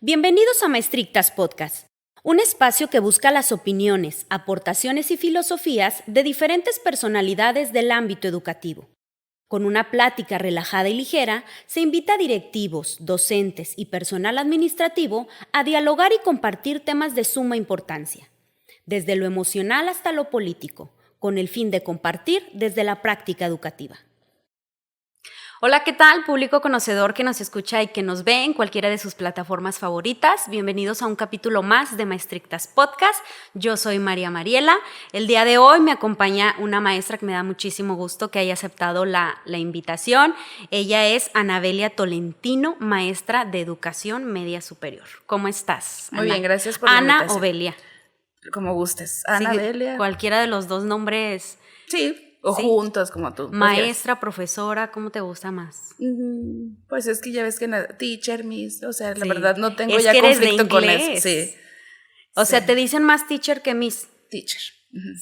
Bienvenidos a Maestrictas Podcast, un espacio que busca las opiniones, aportaciones y filosofías de diferentes personalidades del ámbito educativo. Con una plática relajada y ligera, se invita a directivos, docentes y personal administrativo a dialogar y compartir temas de suma importancia, desde lo emocional hasta lo político, con el fin de compartir desde la práctica educativa. Hola, ¿qué tal, público conocedor que nos escucha y que nos ve en cualquiera de sus plataformas favoritas? Bienvenidos a un capítulo más de Maestrictas Podcast. Yo soy María Mariela. El día de hoy me acompaña una maestra que me da muchísimo gusto que haya aceptado la invitación. Ella es Anabelia Tolentino, maestra de Educación Media Superior. ¿Cómo estás, Ana? Muy bien, gracias por la invitación. Ana Obelia. Como gustes. Anabelia. Sí, cualquiera de los dos nombres. Sí. O sí, juntos, como tú. Maestra, profesora, ¿cómo te gusta más? Pues es que ya ves que teacher, miss, o sea, la sí. verdad no tengo es ya que conflicto con eso. Sí. O sea, te dicen más teacher que miss. Teacher.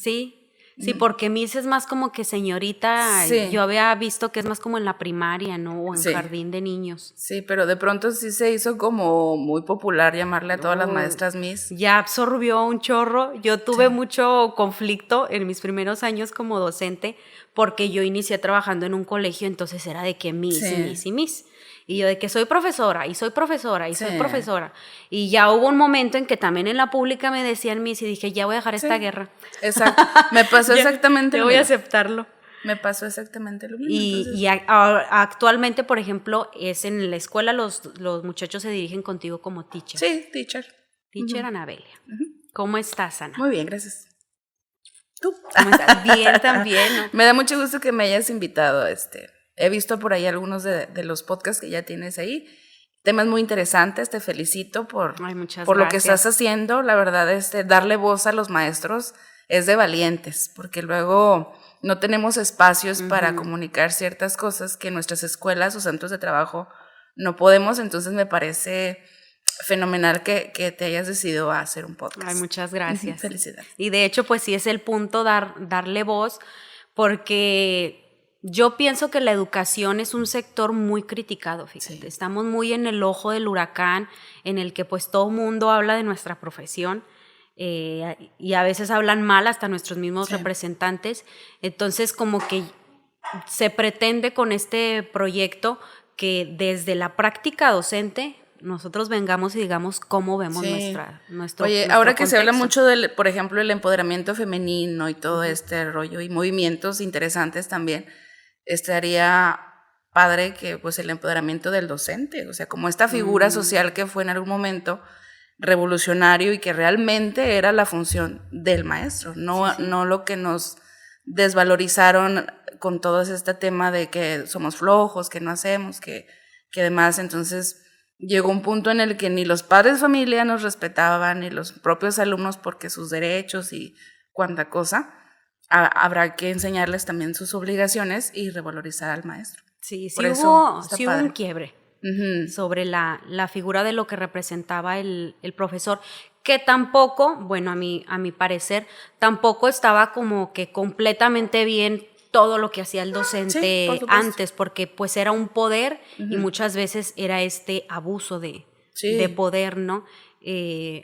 Sí. Sí, porque miss es más como que señorita. Sí. Yo había visto que es más como en la primaria, ¿no? O en jardín de niños. Sí, pero de pronto sí se hizo como muy popular llamarle a todas las maestras miss. Ya absorbió un chorro. Yo tuve mucho conflicto en mis primeros años como docente porque yo inicié trabajando en un colegio, entonces era de que miss y miss y miss. Y yo de que soy profesora, y soy profesora, y soy profesora. Y ya hubo un momento en que también en la pública me decían miss y dije, ya voy a dejar esta guerra. Exacto, me pasó exactamente lo mismo. Yo voy a aceptarlo. Me pasó exactamente lo mismo. Y actualmente, por ejemplo, es en la escuela los muchachos se dirigen contigo como teacher. Sí, teacher. Teacher Anabelia. ¿Cómo estás, Ana? Muy bien, gracias. ¿Tú? ¿Cómo estás? Bien también, ¿no? Me da mucho gusto que me hayas invitado a He visto por ahí algunos de los podcasts que ya tienes ahí. Temas muy interesantes, te felicito por lo que estás haciendo. La verdad, darle voz a los maestros es de valientes, porque luego no tenemos espacios para comunicar ciertas cosas que en nuestras escuelas o centros de trabajo no podemos. Entonces me parece fenomenal que te hayas decidido a hacer un podcast. Ay, muchas gracias. Felicidades. Y de hecho, pues sí es el punto darle voz, porque yo pienso que la educación es un sector muy criticado, fíjate. Sí. Estamos muy en el ojo del huracán, en el que pues todo mundo habla de nuestra profesión y a veces hablan mal hasta nuestros mismos representantes. Entonces, como que se pretende con este proyecto que desde la práctica docente nosotros vengamos y digamos cómo vemos nuestro Oye, nuestro ahora que contexto. se habla mucho del, por ejemplo, el empoderamiento femenino y todo este rollo y movimientos interesantes también, estaría padre que pues el empoderamiento del docente, o sea, como esta figura social que fue en algún momento revolucionario y que realmente era la función del maestro, no lo que nos desvalorizaron con todo este tema de que somos flojos, que no hacemos, que demás. Entonces llegó un punto en el que ni los padres de familia nos respetaban, ni los propios alumnos, porque sus derechos y cuánta cosa. Habrá que enseñarles también sus obligaciones y revalorizar al maestro. Sí, hubo un quiebre sobre la figura de lo que representaba el profesor, que tampoco, bueno, a mi parecer, tampoco estaba como que completamente bien todo lo que hacía el docente antes, porque pues era un poder y muchas veces era este abuso de poder, ¿no?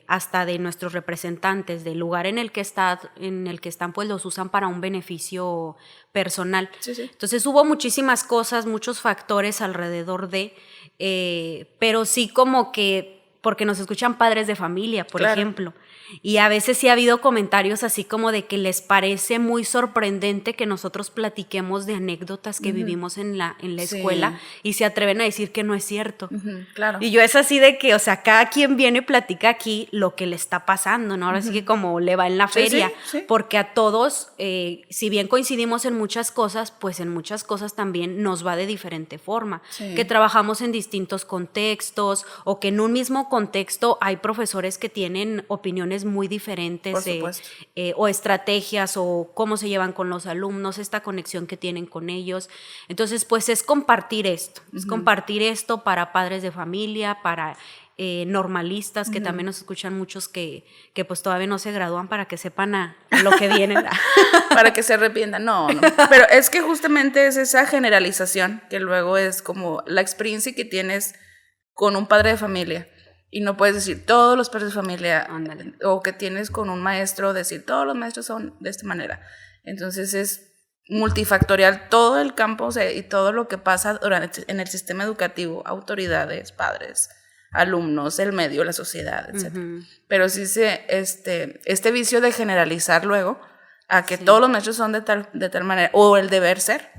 Hasta de nuestros representantes, del lugar en el que están, pues los usan para un beneficio personal. Entonces hubo muchísimas cosas, muchos factores alrededor pero sí como que, porque nos escuchan padres de familia, por ejemplo, y a veces sí ha habido comentarios así como de que les parece muy sorprendente que nosotros platiquemos de anécdotas que vivimos en la escuela y se atreven a decir que no es cierto. Claro. Y yo es así de que, o sea, cada quien viene y platica aquí lo que le está pasando, ¿no? Ahora sí que como le va en la feria, porque a todos, si bien coincidimos en muchas cosas, pues en muchas cosas también nos va de diferente forma, que trabajamos en distintos contextos o que en un mismo contexto hay profesores que tienen opiniones muy diferentes o estrategias o cómo se llevan con los alumnos, esta conexión que tienen con ellos. Entonces, pues es compartir esto, es compartir esto para padres de familia, para normalistas, que también nos escuchan muchos que pues todavía no se gradúan, para que sepan a lo que vienen. Para que se arrepientan, no. Pero es que justamente es esa generalización que luego es como la experiencia que tienes con un padre de familia. Y no puedes decir todos los padres de familia, Ándale. o que tienes con un maestro, decir todos los maestros son de esta manera. Entonces es multifactorial todo el campo, o sea, y todo lo que pasa en el sistema educativo, autoridades, padres, alumnos, el medio, la sociedad, etc. Pero sí este vicio de generalizar luego a que todos los maestros son de tal manera, o el deber ser,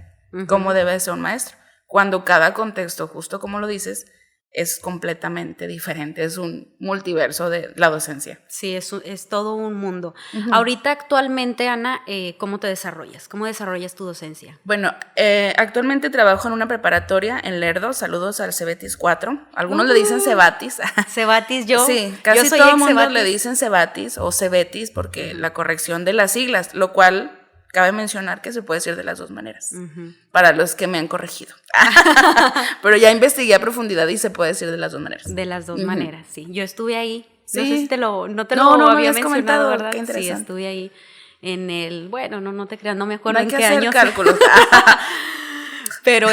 como debe ser un maestro, cuando cada contexto, justo como lo dices, es completamente diferente, es un multiverso de la docencia. Sí, es todo un mundo. Ahorita, actualmente, Ana, ¿cómo te desarrollas? ¿Cómo desarrollas tu docencia? Bueno, actualmente trabajo en una preparatoria en Lerdo, saludos al Cebetis 4, algunos le dicen Cebatis. Cebatis, yo. Sí, casi yo soy todo el mundo Cebatis. le dicen Cebatis o Cebetis porque la corrección de las siglas, lo cual cabe mencionar que se puede decir de las dos maneras, para los que me han corregido. Pero ya investigué a profundidad y se puede decir de las dos maneras. De las dos maneras, sí. Yo estuve ahí. Sí. No sé si no te No, lo me había habías mencionado, comentado, ¿verdad? qué interesante. Sí, estuve ahí en el... Bueno, no te creas, no me acuerdo No hay en que qué hacer años. cálculos. Pero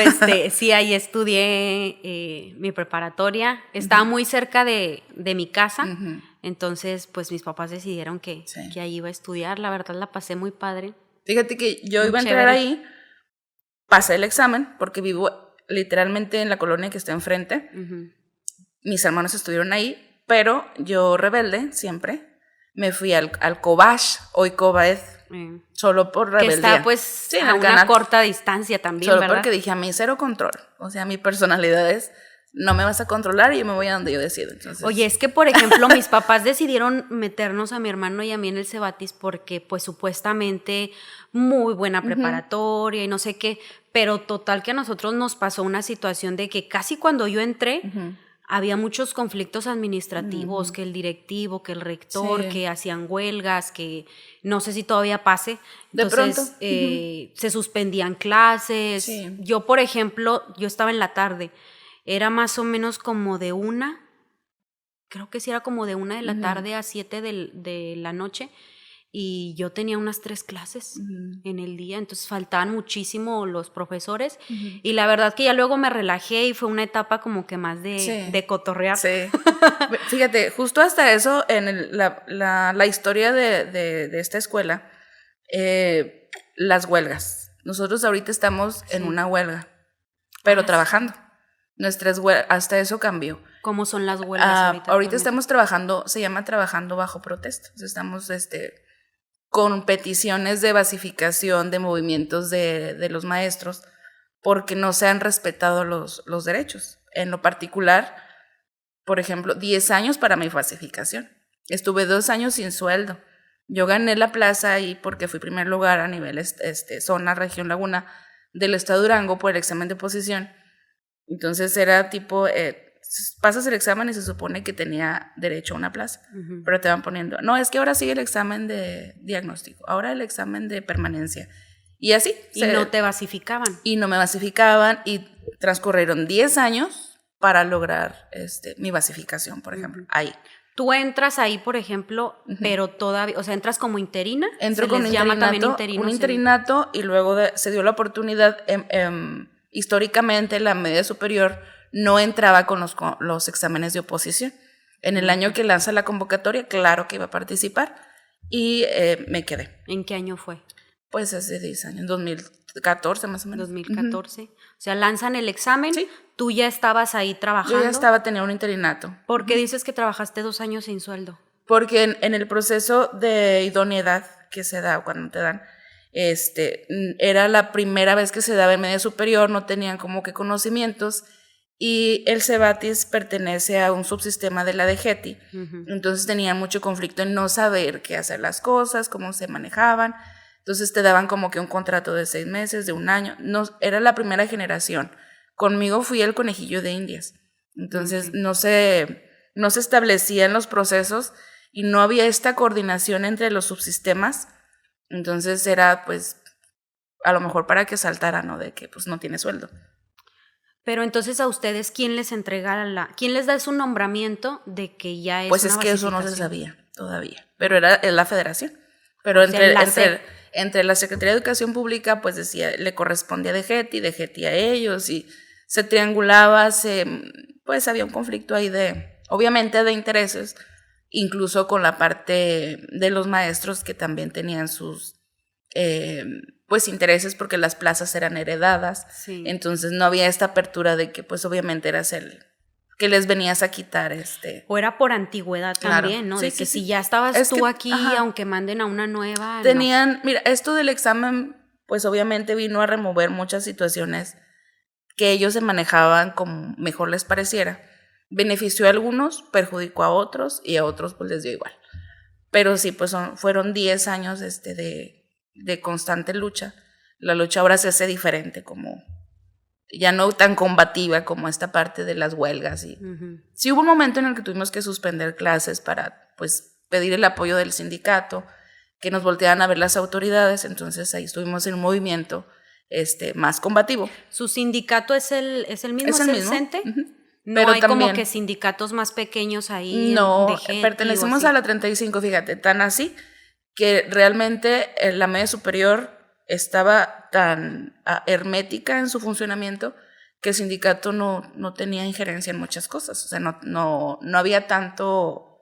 sí, ahí estudié mi preparatoria. Estaba muy cerca de mi casa. Entonces, pues mis papás decidieron que ahí iba a estudiar. La verdad, la pasé muy padre. Fíjate que yo Muy iba a entrar chévere. ahí, pasé el examen, porque vivo literalmente en la colonia que está enfrente. Mis hermanos estuvieron ahí, pero yo, rebelde, siempre, me fui al Cobach, hoy Cobaed, solo por Que rebeldía. está, pues, Sí, en a el una canal. corta distancia también, Solo ¿verdad? porque dije, a mí cero control. O sea, mi personalidad es, no me vas a controlar y yo me voy a donde yo decido. Entonces, Oye, es que, por ejemplo, mis papás decidieron meternos a mi hermano y a mí en el Cebatis porque, pues, supuestamente muy buena preparatoria y no sé qué, pero total que a nosotros nos pasó una situación de que casi cuando yo entré había muchos conflictos administrativos, que el directivo, que el rector, Sí. que hacían huelgas, que no sé si todavía pase. De Entonces, pronto. se suspendían clases. Sí. Yo, por ejemplo, yo estaba en la tarde, era más o menos como de 1, creo que sí era como de 1 de la tarde a 7 de la noche, y yo tenía unas 3 clases en el día, entonces faltaban muchísimo los profesores, y la verdad que ya luego me relajé y fue una etapa como que más de cotorrear. Sí. Fíjate, justo hasta eso, en la historia de esta escuela, las huelgas. Nosotros ahorita estamos en una huelga, pero trabajando. Nuestras huelgas, hasta eso cambió. ¿Cómo son las huelgas ahorita? Ahorita estamos trabajando, se llama trabajando bajo protesta. O sea, estamos con peticiones de basificación de movimientos de los maestros porque no se han respetado los derechos. En lo particular, por ejemplo, 10 años para mi basificación. Estuve 2 años sin sueldo. Yo gané la plaza ahí porque fui primer lugar a nivel zona, región Laguna del estado de Durango por el examen de oposición. Entonces era tipo, pasas el examen y se supone que tenía derecho a una plaza, pero te van poniendo, no, es que ahora sigue el examen de diagnóstico, ahora el examen de permanencia. Y así. Y no te basificaban. Y no me basificaban y transcurrieron 10 años para lograr mi basificación, por ejemplo, ahí. Tú entras ahí, por ejemplo, pero todavía, o sea, entras como interina. Entro con un interinato y luego se dio la oportunidad, históricamente la media superior no entraba con los exámenes de oposición. En el año que lanza la convocatoria, claro que iba a participar y me quedé. ¿En qué año fue? Pues hace 10 años, 2014 más o menos. 2014. O sea, lanzan el examen, sí. Tú ya estabas ahí trabajando. Yo ya tenía un interinato. ¿Por qué dices que trabajaste 2 años sin sueldo? Porque en el proceso de idoneidad que se da cuando te dan, era la primera vez que se daba en media superior, no tenían como que conocimientos, y el Cebatis pertenece a un subsistema de la DGETI, entonces tenían mucho conflicto en no saber qué hacer las cosas, cómo se manejaban, entonces te daban como que un contrato de 6 meses, de 1 año, no, era la primera generación, conmigo fui el conejillo de Indias, entonces no se establecían los procesos y no había esta coordinación entre los subsistemas, entonces era pues a lo mejor para que saltara, ¿no? De que pues no tiene sueldo. Pero entonces a ustedes, ¿quién les entrega quién les da su nombramiento de que ya es pues una es que eso no se basificación? sabía todavía, pero es la federación. Pero entre la Secretaría de Educación Pública pues decía, le correspondía a DGETI a ellos y se triangulaba, pues había un conflicto ahí de obviamente de intereses, incluso con la parte de los maestros que también tenían sus pues intereses porque las plazas eran heredadas, sí. Entonces no había esta apertura de que pues obviamente eras el que les venías a quitar o era por antigüedad también, claro. ¿No? Sí, de que si ya estabas tú aquí, aunque manden a una nueva. Tenían, mira, esto del examen pues obviamente vino a remover muchas situaciones que ellos se manejaban como mejor les pareciera. Benefició a algunos, perjudicó a otros y a otros pues les dio igual. Pero sí, pues fueron 10 años de constante lucha. La lucha ahora se hace diferente, como ya no tan combativa como esta parte de las huelgas. Y sí hubo un momento en el que tuvimos que suspender clases para pues pedir el apoyo del sindicato, que nos voltearan a ver las autoridades, entonces ahí estuvimos en un movimiento más combativo. ¿Su sindicato es el mismo? ¿Es el CENTE? No pero hay también, como que sindicatos más pequeños ahí. No, pertenecemos a la 35, fíjate, tan así que realmente la media superior estaba tan hermética en su funcionamiento que el sindicato no tenía injerencia en muchas cosas, o sea, no había tanto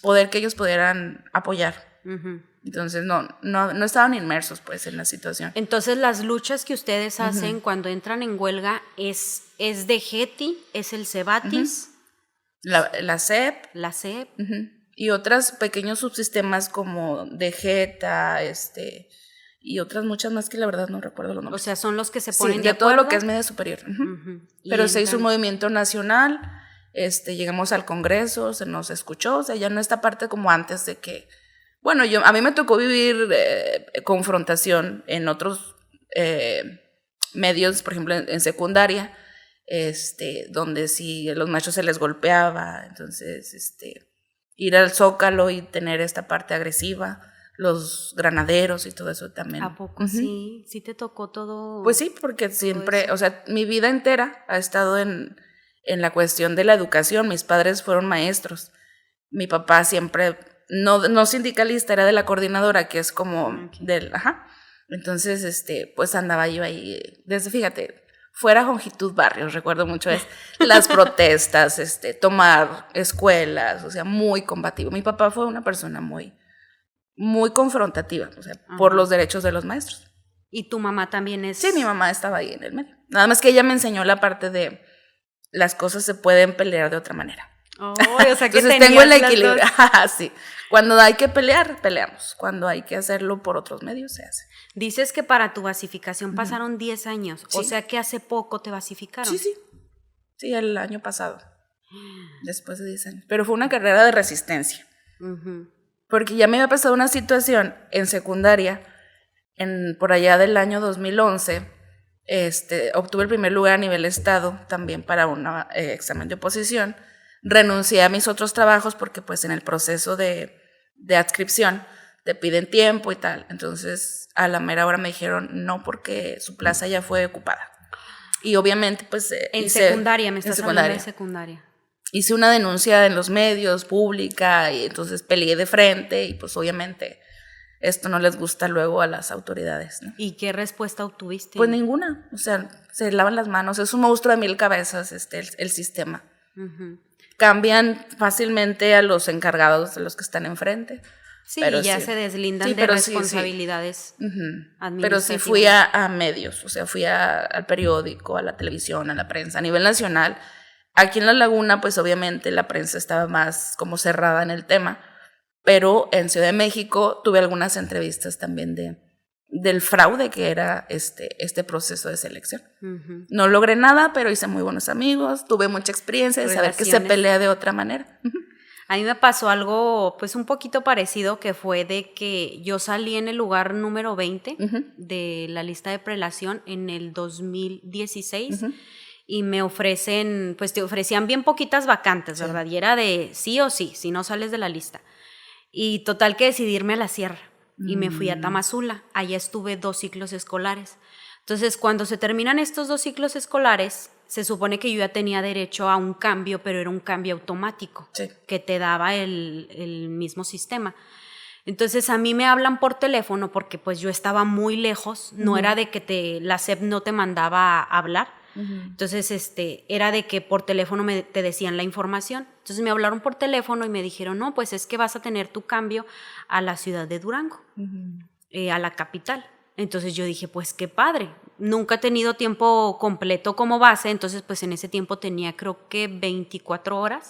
poder que ellos pudieran apoyar. Entonces no estaban inmersos pues en la situación. Entonces las luchas que ustedes hacen cuando entran en huelga es de GETI, es el Cebatis, la CEP, y otros pequeños subsistemas como de Jeta, y otras muchas más que la verdad no recuerdo los nombres. O sea, son los que se ponen de todo lo que es media superior. Pero se hizo un movimiento nacional, llegamos al Congreso, se nos escuchó, o sea, ya no esta parte como antes de que, bueno, a mí me tocó vivir confrontación en otros medios, por ejemplo, en secundaria, donde si los machos se les golpeaba, entonces, ir al Zócalo y tener esta parte agresiva, los granaderos y todo eso también. ¿A poco sí? ¿Sí te tocó todo? Pues sí, porque siempre, o sea, mi vida entera ha estado en la cuestión de la educación. Mis padres fueron maestros. Mi papá siempre, no sindicalista, era de la coordinadora, que es como Entonces, pues andaba yo ahí, desde, fíjate, fuera Longitud Barrios, recuerdo mucho las protestas, tomar escuelas, o sea, muy combativo. Mi papá fue una persona muy, muy confrontativa, o sea, por los derechos de los maestros. ¿Y tu mamá también es? Sí, mi mamá estaba ahí en el medio. Nada más que ella me enseñó la parte de las cosas se pueden pelear de otra manera. Oh, o sea que entonces tengo el equilibrio. Sí. Cuando hay que pelear, peleamos. Cuando hay que hacerlo por otros medios, se hace. Dices que para tu basificación pasaron 10 años. Sí. O sea que hace poco te basificaron. Sí. Sí, el año pasado. Después de 10 años. Pero fue una carrera de resistencia. Porque ya me había pasado una situación en secundaria, por allá del año 2011, obtuve el primer lugar a nivel estado también para un examen de oposición. Renuncié a mis otros trabajos porque pues en el proceso de adscripción te piden tiempo y tal. Entonces a la mera hora me dijeron no, porque su plaza ya fue ocupada. Y obviamente pues secundaria, me estás hablando de secundaria. Hice una denuncia en los medios, pública, y entonces peleé de frente y pues obviamente esto no les gusta luego a las autoridades, ¿no? ¿Y qué respuesta obtuviste? Pues ninguna, o sea, se lavan las manos, es un monstruo de 1000 cabezas el sistema. Cambian fácilmente a los encargados de los que están enfrente. Sí, pero y ya se deslindan de responsabilidades administrativas. Pero sí fui a medios, o sea, fui al periódico, a la televisión, a la prensa, a nivel nacional. Aquí en La Laguna, pues obviamente la prensa estaba más como cerrada en el tema, pero en Ciudad de México tuve algunas entrevistas también del fraude que era este proceso de selección. No logré nada, pero hice muy buenos amigos, tuve mucha experiencia de saber que se pelea de otra manera. A mí me pasó algo pues un poquito parecido, que fue de que yo salí en el lugar número 20 de la lista de prelación en el 2016 y me ofrecen, pues te ofrecían bien poquitas vacantes, ¿verdad? Y era de sí o sí, si no sales de la lista. Y total que decidí irme a la sierra y me fui a Tamazula. Allá estuve 2 ciclos escolares. Entonces, cuando se terminan estos 2 ciclos escolares, se supone que yo ya tenía derecho a un cambio, pero era un cambio automático que te daba el mismo sistema. Entonces, a mí me hablan por teléfono porque pues yo estaba muy lejos, no era de que la SEP no te mandaba a hablar, Entonces, era de que por teléfono te decían la información. Entonces me hablaron por teléfono y me dijeron, no, pues es que vas a tener tu cambio a la ciudad de Durango, a la capital. Entonces yo dije, pues qué padre. Nunca he tenido tiempo completo como base, entonces pues en ese tiempo tenía creo que 24 horas.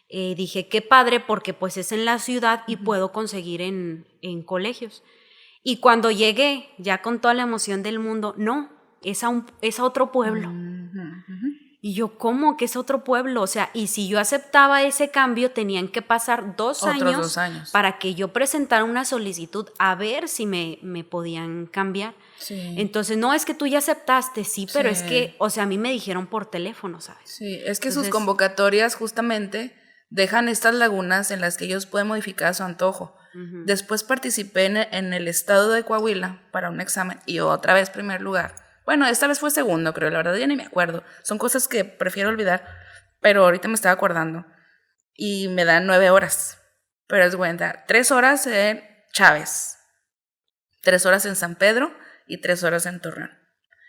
Dije, qué padre, porque pues es en la ciudad y puedo conseguir en colegios. Y cuando llegué, ya con toda la emoción del mundo, no, es a otro pueblo. Y yo, ¿cómo que es otro pueblo? O sea, y si yo aceptaba ese cambio, tenían que pasar dos años para que yo presentara una solicitud a ver si me podían cambiar. Sí. Entonces, no, es que tú ya aceptaste, sí, pero es que, o sea, a mí me dijeron por teléfono, ¿sabes? Sí, es que entonces, sus convocatorias justamente dejan estas lagunas en las que ellos pueden modificar a su antojo. Después participé en el estado de Coahuila para un examen y otra vez primer lugar. Bueno, esta vez fue segundo, creo, la verdad ya ni me acuerdo. Son cosas que prefiero olvidar, pero ahorita me estaba acordando. Y me dan 9 horas. Pero es cuenta, 3 horas en Chávez, 3 horas en San Pedro y 3 horas en Torreón.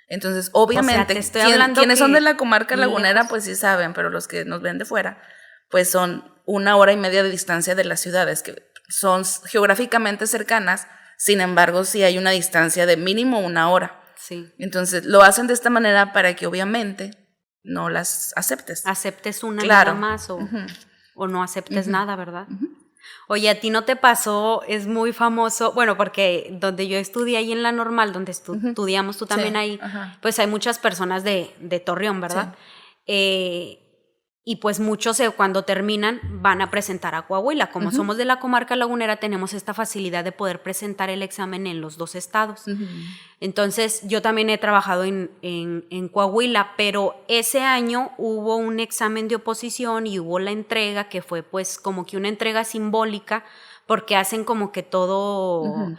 Entonces, obviamente, o sea, quienes son de la comarca lagunera, pues sí saben, pero los que nos ven de fuera, pues son 1 hora y media de distancia de las ciudades, que son geográficamente cercanas, sin embargo, sí hay una distancia de mínimo 1 hora. Sí. Entonces lo hacen de esta manera para que obviamente no las aceptes. Aceptes una nada más o no aceptes nada, ¿verdad? Oye, ¿a ti no te pasó? Es muy famoso, bueno, porque donde yo estudié ahí en la normal, donde estudiamos tú también ahí, pues hay muchas personas de Torreón, ¿verdad? Sí. Y pues muchos cuando terminan van a presentar a Coahuila. Como somos de la comarca lagunera, tenemos esta facilidad de poder presentar el examen en los 2 estados. Entonces, yo también he trabajado en Coahuila, pero ese año hubo un examen de oposición y hubo la entrega, que fue pues como que una entrega simbólica, porque hacen como que todo,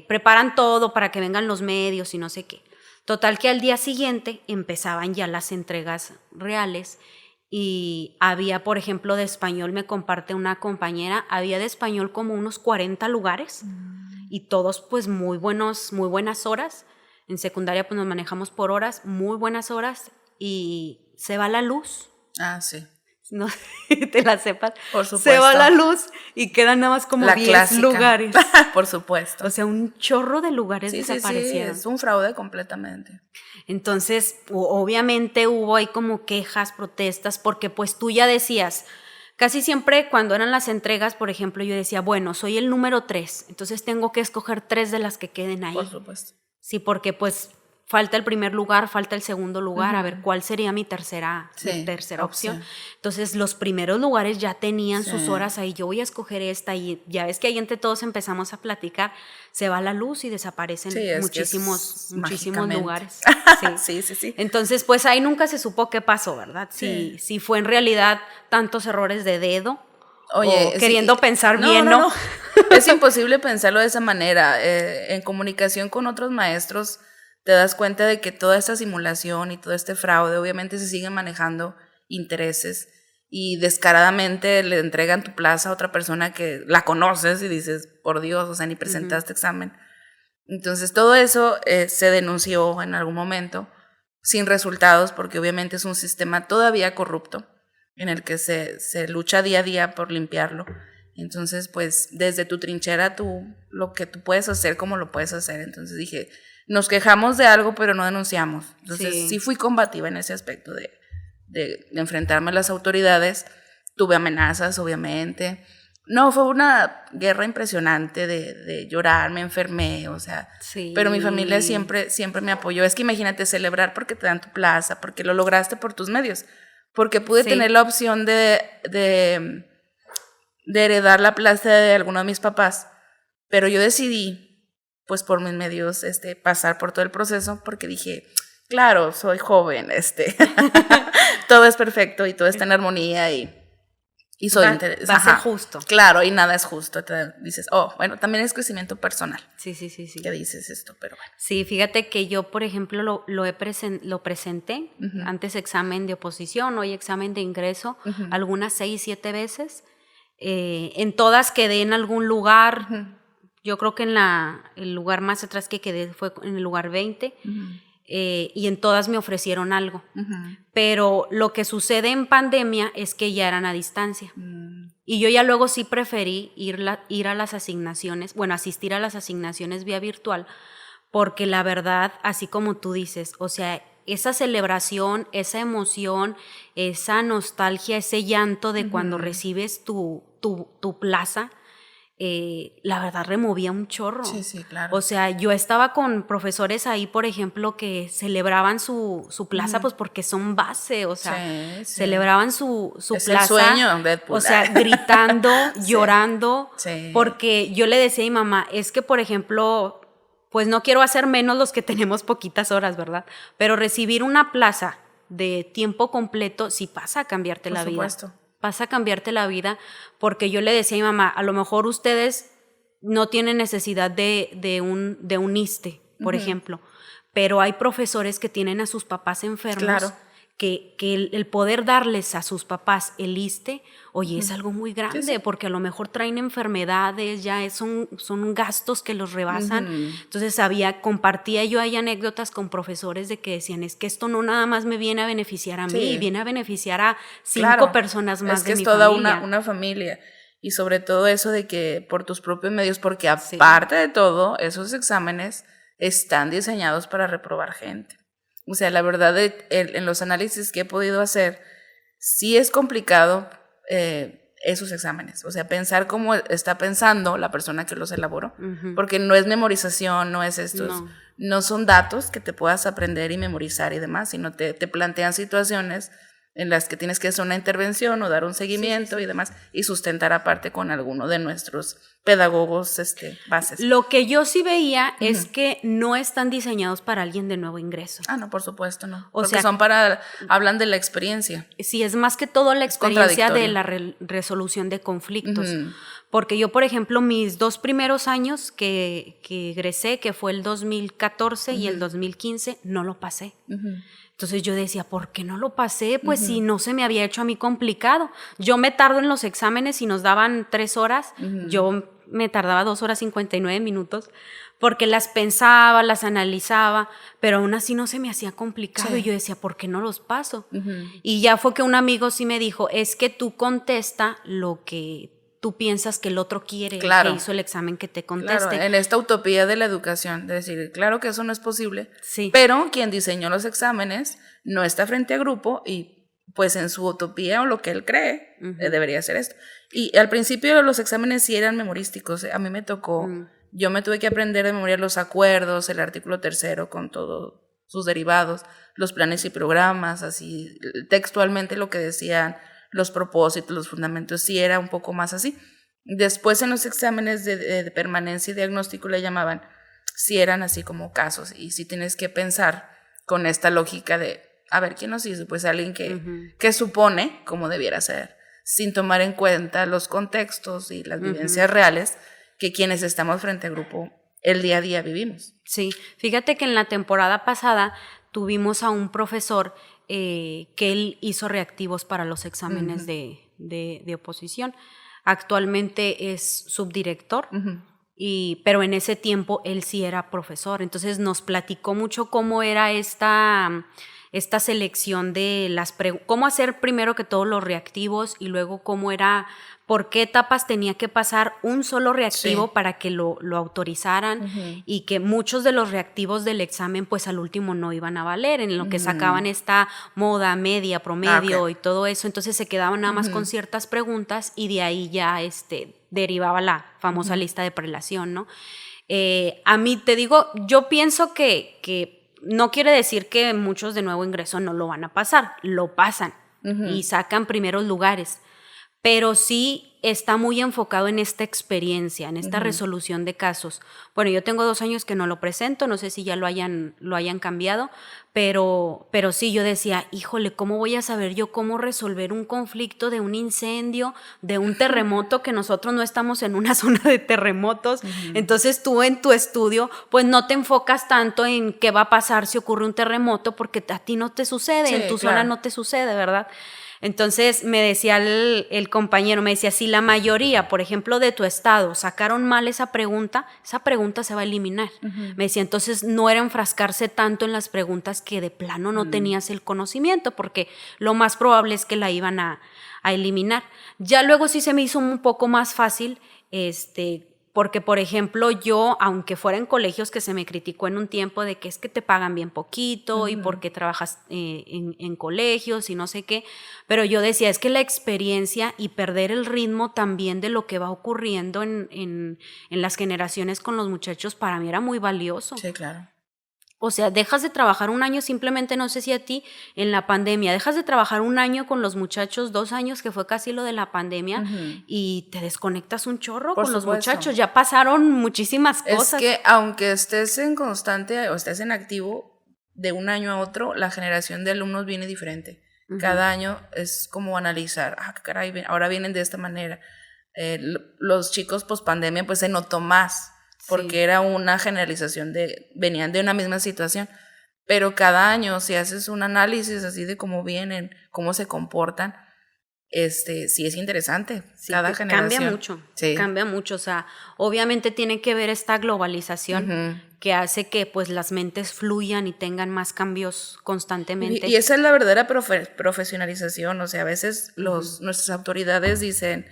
preparan todo para que vengan los medios y no sé qué. Total que al día siguiente empezaban ya las entregas reales. Y había, por ejemplo, de español, me comparte una compañera, había de español como unos 40 lugares y todos pues muy buenas horas. En secundaria pues nos manejamos por horas, muy buenas horas y se va la luz. Ah, sí. No te la sepas. Por supuesto. Se va la luz y quedan nada más como 10 lugares. Por supuesto. O sea, un chorro de lugares desaparecieron. Sí, es un fraude completamente. Entonces, obviamente hubo ahí como quejas, protestas, porque pues tú ya decías, casi siempre cuando eran las entregas, por ejemplo, yo decía, bueno, soy el número 3, entonces tengo que escoger 3 de las que queden ahí. Por supuesto. Sí, porque pues falta el primer lugar, falta el segundo lugar, a ver cuál sería mi tercera opción. Entonces los primeros lugares ya tenían sus horas ahí, yo voy a escoger esta y ya ves que ahí entre todos empezamos a platicar, se va la luz y desaparecen muchísimos lugares. Sí. Entonces pues ahí nunca se supo qué pasó, ¿verdad? Si fue en realidad tantos errores de dedo. Oye, o queriendo pensar bien, ¿no? Es imposible pensarlo de esa manera. En comunicación con otros maestros te das cuenta de que toda esta simulación y todo este fraude obviamente se siguen manejando intereses y descaradamente le entregan tu plaza a otra persona que la conoces y dices, por Dios, o sea, ni presentaste examen. Entonces todo eso se denunció en algún momento sin resultados porque obviamente es un sistema todavía corrupto en el que se lucha día a día por limpiarlo. Entonces pues desde tu trinchera lo que tú puedes hacer, como lo puedes hacer. Entonces dije, nos quejamos de algo pero no denunciamos. Entonces sí fui combativa en ese aspecto de enfrentarme a las autoridades. Tuve amenazas, obviamente. No, fue una guerra impresionante de llorar, me enfermé, o sea, pero mi familia siempre me apoyó. Es que imagínate celebrar porque te dan tu plaza, porque lo lograste por tus medios, porque pude tener la opción de heredar la plaza de alguno de mis papás, pero yo decidí pues por mis medios pasar por todo el proceso porque dije, claro, soy joven, todo es perfecto y todo está en armonía y soy va a ser justo. Claro, y nada es justo. Te dices, bueno, también es crecimiento personal. Sí. Que dices esto, pero bueno. Sí, fíjate que yo, por ejemplo, lo presenté, antes examen de oposición, hoy examen de ingreso, algunas 6, 7 veces. En todas quedé en algún lugar. Yo creo que el lugar más atrás que quedé fue en el lugar 20. y en todas me ofrecieron algo. Ujú. Pero lo que sucede en pandemia es que ya eran a distancia. Y yo ya luego sí preferí ir a las asignaciones, bueno, asistir a las asignaciones vía virtual, porque la verdad, así como tú dices, o sea, esa celebración, esa emoción, esa nostalgia, ese llanto de cuando recibes tu plaza, la verdad removía un chorro. Sí, sí, claro. O sea, yo estaba con profesores ahí, por ejemplo, que celebraban su plaza, pues porque son base, o sea, Sí, sí. celebraban su Es plaza. el sueño, Deadpool. O sea, gritando, Sí. llorando, Sí. porque yo le decía a mi mamá, es que, por ejemplo, pues no quiero hacer menos los que tenemos poquitas horas, ¿verdad? Pero recibir una plaza de tiempo completo sí pasa a cambiarte la vida. Por supuesto. Pasa a cambiarte la vida, porque yo le decía a mi mamá, a lo mejor ustedes no tienen necesidad de un ISSSTE, por ejemplo, pero hay profesores que tienen a sus papás enfermos, Claro. que el poder darles a sus papás el ISSSTE, oye, es algo muy grande, Sí, sí. porque a lo mejor traen enfermedades, ya son gastos que los rebasan. Entonces compartía yo ahí anécdotas con profesores de que decían, es que esto no nada más me viene a beneficiar a mí, Sí. viene a beneficiar a 5 Claro. personas más es que de es mi toda familia. una familia. Y sobre todo eso de que por tus propios medios, porque aparte de todo, esos exámenes están diseñados para reprobar gente. O sea, la verdad, en los análisis que he podido hacer, sí es complicado esos exámenes. O sea, pensar cómo está pensando la persona que los elaboró. Porque no es memorización, no es esto. No son datos que te puedas aprender y memorizar y demás, sino te plantean situaciones en las que tienes que hacer una intervención o dar un seguimiento y demás, y sustentar aparte con alguno de nuestros pedagogos bases. Lo que yo sí veía es que no están diseñados para alguien de nuevo ingreso. Ah, no, por supuesto, no. O Porque sea, hablan de la experiencia. Sí, es más que todo la experiencia de la resolución de conflictos. Porque yo, por ejemplo, mis 2 primeros años que egresé, que fue el 2014 y el 2015, no lo pasé. Entonces yo decía, ¿por qué no lo pasé? Pues si no se me había hecho a mí complicado. Yo me tardo en los exámenes y nos daban 3 horas, yo me tardaba 2 horas 59 minutos, porque las pensaba, las analizaba, pero aún así no se me hacía complicado. Sí. Y yo decía, ¿por qué no los paso? Y ya fue que un amigo sí me dijo, es que tú contesta lo que tú piensas que el otro quiere, claro, que hizo el examen, que te conteste. Claro, en esta utopía de la educación, de decir, claro que eso no es posible, sí, pero quien diseñó los exámenes no está frente a grupo y pues en su utopía o lo que él cree debería hacer esto. Y al principio los exámenes sí eran memorísticos, a mí me tocó, yo me tuve que aprender de memoria los acuerdos, el artículo 3 con todos sus derivados, los planes y programas, así textualmente lo que decían, los propósitos, los fundamentos, sí era un poco más así. Después en los exámenes de permanencia y diagnóstico le llamaban, sí eran así como casos, y sí tienes que pensar con esta lógica de, a ver, ¿quién nos hizo? Pues alguien que supone cómo debiera ser, sin tomar en cuenta los contextos y las vivencias reales que quienes estamos frente al grupo el día a día vivimos. Sí, fíjate que en la temporada pasada tuvimos a un profesor que él hizo reactivos para los exámenes de oposición. Actualmente es subdirector, pero en ese tiempo él sí era profesor. Entonces nos platicó mucho cómo era esta selección de cómo hacer primero que todo los reactivos y luego cómo era, por qué etapas tenía que pasar un solo reactivo para que lo autorizaran y que muchos de los reactivos del examen pues al último no iban a valer, en lo que sacaban esta moda, media, promedio y todo eso, entonces se quedaban nada más con ciertas preguntas y de ahí ya derivaba la famosa lista de prelación, ¿no? A mí te digo, yo pienso que no quiere decir que muchos de nuevo ingreso no lo van a pasar, lo pasan y sacan primeros lugares, pero sí está muy enfocado en esta experiencia, en esta resolución de casos. Bueno, yo tengo 2 años que no lo presento, no sé si ya lo hayan cambiado, pero sí, yo decía, híjole, ¿cómo voy a saber yo cómo resolver un conflicto de un incendio, de un terremoto, que nosotros no estamos en una zona de terremotos? Entonces tú en tu estudio, pues no te enfocas tanto en qué va a pasar si ocurre un terremoto, porque a ti no te sucede, en tu zona no te sucede, ¿verdad? Entonces me decía el compañero, me decía, si la mayoría, por ejemplo, de tu estado sacaron mal esa pregunta se va a eliminar. Me decía, entonces no era enfrascarse tanto en las preguntas que de plano no tenías el conocimiento, porque lo más probable es que la iban a eliminar. Ya luego sí se me hizo un poco más fácil, porque, por ejemplo, yo, aunque fuera en colegios que se me criticó en un tiempo de que es que te pagan bien poquito y porque trabajas en colegios y no sé qué, pero yo decía, es que la experiencia y perder el ritmo también de lo que va ocurriendo en las generaciones con los muchachos, para mí era muy valioso. Sí, claro. O sea, dejas de trabajar un año simplemente, no sé si a ti, en la pandemia, dejas de trabajar un año con los muchachos, 2 años, que fue casi lo de la pandemia, y te desconectas un chorro con los muchachos. Ya pasaron muchísimas cosas. Es que aunque estés en constante o estés en activo, de un año a otro, la generación de alumnos viene diferente. Cada año es como analizar, caray, ahora vienen de esta manera. Los chicos post pandemia pues se notó más, porque era una generalización venían de una misma situación, pero cada año si haces un análisis así de cómo vienen, cómo se comportan, sí es interesante, cada generación. Cambia mucho, o sea, obviamente tiene que ver esta globalización que hace que pues las mentes fluyan y tengan más cambios constantemente. Y esa es la verdadera profesionalización, o sea, a veces nuestras autoridades dicen,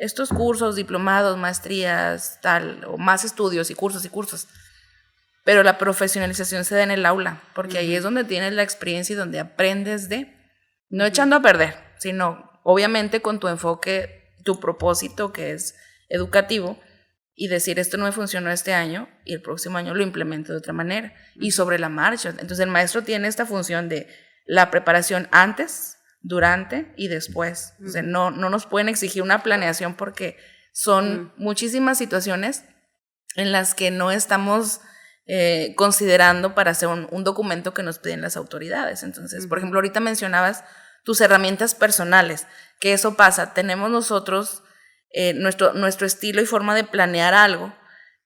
estos cursos, diplomados, maestrías, tal, o más estudios y cursos, pero la profesionalización se da en el aula, porque ahí es donde tienes la experiencia y donde aprendes no echando a perder, sino obviamente con tu enfoque, tu propósito que es educativo, y decir, esto no me funcionó este año y el próximo año lo implemento de otra manera, y sobre la marcha. Entonces el maestro tiene esta función de la preparación antes, durante y después. O sea, no nos pueden exigir una planeación porque son muchísimas situaciones en las que no estamos considerando para hacer un documento que nos piden las autoridades. Entonces, por ejemplo, ahorita mencionabas tus herramientas personales, que eso pasa. Tenemos nosotros nuestro estilo y forma de planear algo,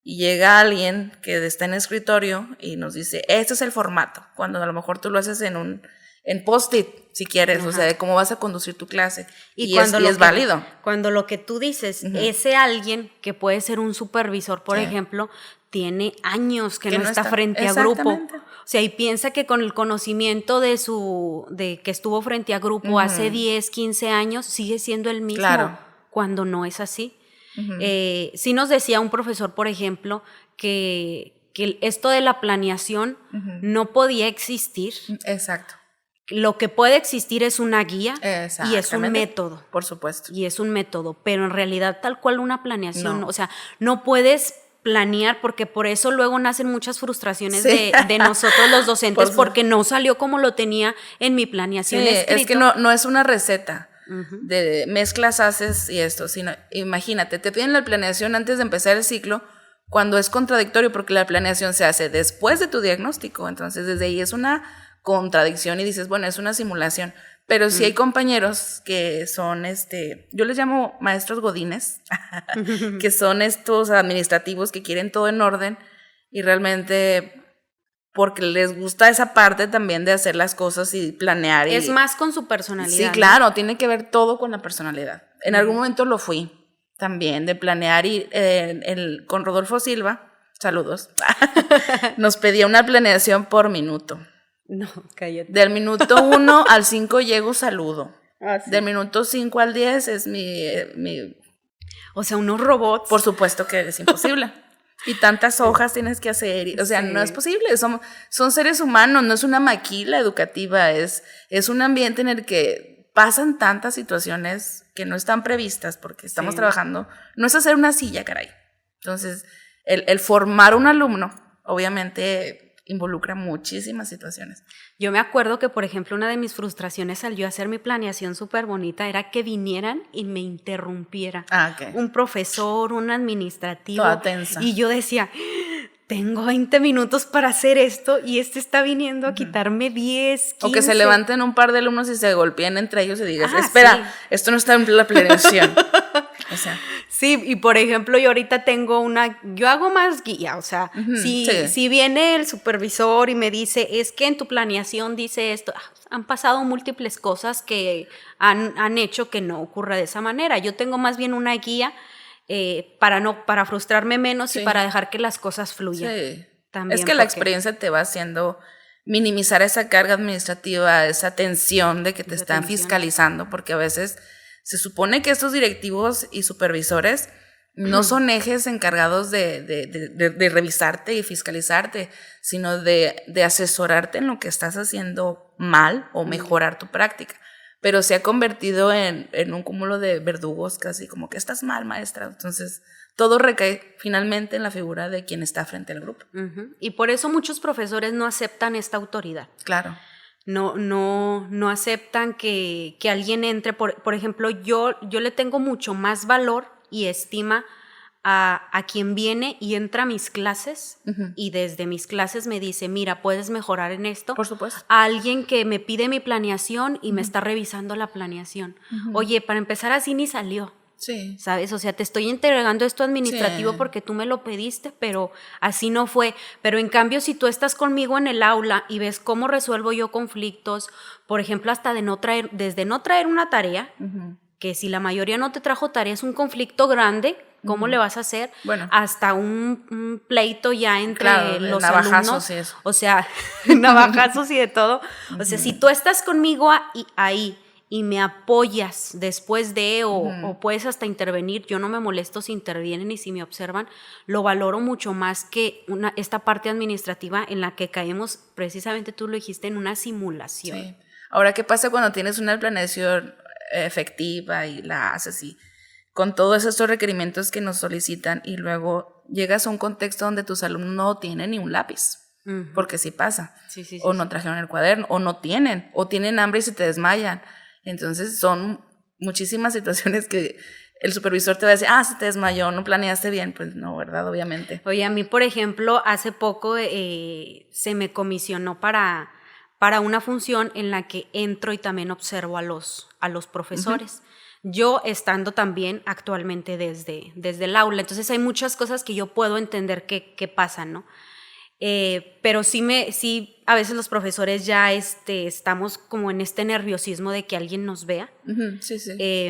y llega alguien que está en el escritorio y nos dice, este es el formato, cuando a lo mejor tú lo haces en post-it, si quieres, o sea, de cómo vas a conducir tu clase. Y es válido. Cuando lo que tú dices, ese alguien que puede ser un supervisor, por ejemplo, tiene años que no está frente a grupo. O sea, y piensa que con el conocimiento de que estuvo frente a grupo hace 10, 15 años, sigue siendo el mismo, cuando no es así. Sí nos decía un profesor, por ejemplo, que esto de la planeación no podía existir. Exacto. Lo que puede existir es una guía y es un método. Por supuesto. Y es un método, pero en realidad tal cual una planeación, o sea, no puedes planear, porque por eso luego nacen muchas frustraciones de nosotros los docentes, porque no salió como lo tenía en mi planeación escrito. Es que no es una receta de mezclas, haces y esto, sino imagínate, te piden la planeación antes de empezar el ciclo, cuando es contradictorio porque la planeación se hace después de tu diagnóstico. Entonces desde ahí es una contradicción y dices, bueno, es una simulación. Pero sí hay compañeros que son, yo les llamo maestros godines, que son estos administrativos que quieren todo en orden, y realmente porque les gusta esa parte también de hacer las cosas y planear. Es más con su personalidad. Sí, claro, tiene que ver todo con la personalidad. En algún momento lo fui también, de planear, y con Rodolfo Silva, saludos, nos pedía una planeación por minuto. No, cállate. Del minuto 1 al 5 llego, saludo. Sí. Del minuto 5 al 10 es mi... O sea, unos robots. Por supuesto que es imposible. Y tantas hojas tienes que hacer. O sea, no es posible. Son seres humanos, no es una maquila educativa. Es un ambiente en el que pasan tantas situaciones que no están previstas porque estamos trabajando. No es hacer una silla, caray. Entonces, el formar un alumno, obviamente, involucra muchísimas situaciones. Yo me acuerdo que, por ejemplo, una de mis frustraciones al yo hacer mi planeación súper bonita era que vinieran y me interrumpiera. Un profesor, un administrativo. Toda tensa. Y yo decía, tengo 20 minutos para hacer esto y está viniendo a quitarme 10, 15. O que se levanten un par de alumnos y se golpeen entre ellos y digas, espera, esto no está en la planeación. O sea. Sí, y por ejemplo, yo ahorita tengo yo hago más guía, o sea, si viene el supervisor y me dice, es que en tu planeación dice esto, han pasado múltiples cosas que han hecho que no ocurra de esa manera. Yo tengo más bien una guía para frustrarme menos y para dejar que las cosas fluyan. Sí. También es que la experiencia te va haciendo minimizar esa carga administrativa, esa tensión de que te están fiscalizando, porque a veces se supone que estos directivos y supervisores no son ejes encargados de revisarte y fiscalizarte, sino de asesorarte en lo que estás haciendo mal o mejorar tu práctica. Pero se ha convertido en un cúmulo de verdugos, casi como que estás mal, maestra. Entonces, todo recae finalmente en la figura de quien está frente al grupo. Y por eso muchos profesores no aceptan esta autoridad. Claro. No aceptan que alguien entre. Por ejemplo, yo le tengo mucho más valor y estima a quien viene y entra a mis clases y desde mis clases me dice, mira, puedes mejorar en esto. Por supuesto. A alguien que me pide mi planeación y me está revisando la planeación. Oye, para empezar así ni salió. Sí. ¿Sabes? O sea, te estoy entregando esto administrativo porque tú me lo pediste, pero así no fue. Pero en cambio, si tú estás conmigo en el aula y ves cómo resuelvo yo conflictos, por ejemplo, hasta desde no traer una tarea, que si la mayoría no te trajo tarea es un conflicto grande, ¿cómo le vas a hacer? Bueno. Hasta un pleito ya entre los navajazos alumnos. Y eso. O sea, navajazos y de todo. O sea, si tú estás conmigo ahí y me apoyas después o puedes hasta intervenir, yo no me molesto si intervienen y si me observan, lo valoro mucho más que esta parte administrativa en la que caemos, precisamente tú lo dijiste, en una simulación. Sí. Ahora, ¿qué pasa cuando tienes una planeación efectiva y la haces y con todos estos requerimientos que nos solicitan y luego llegas a un contexto donde tus alumnos no tienen ni un lápiz? Porque sí pasa. Sí, o no trajeron el cuaderno, o tienen hambre y se te desmayan. Entonces son muchísimas situaciones que el supervisor te va a decir, se te desmayó, no planeaste bien. Pues no, ¿verdad? Obviamente. Oye, a mí, por ejemplo, hace poco se me comisionó para una función en la que entro y también observo a los profesores. Yo estando también actualmente desde el aula. Entonces hay muchas cosas que yo puedo entender que pasan, ¿no? Pero sí, a veces los profesores ya estamos como en este nerviosismo de que alguien nos vea. Sí.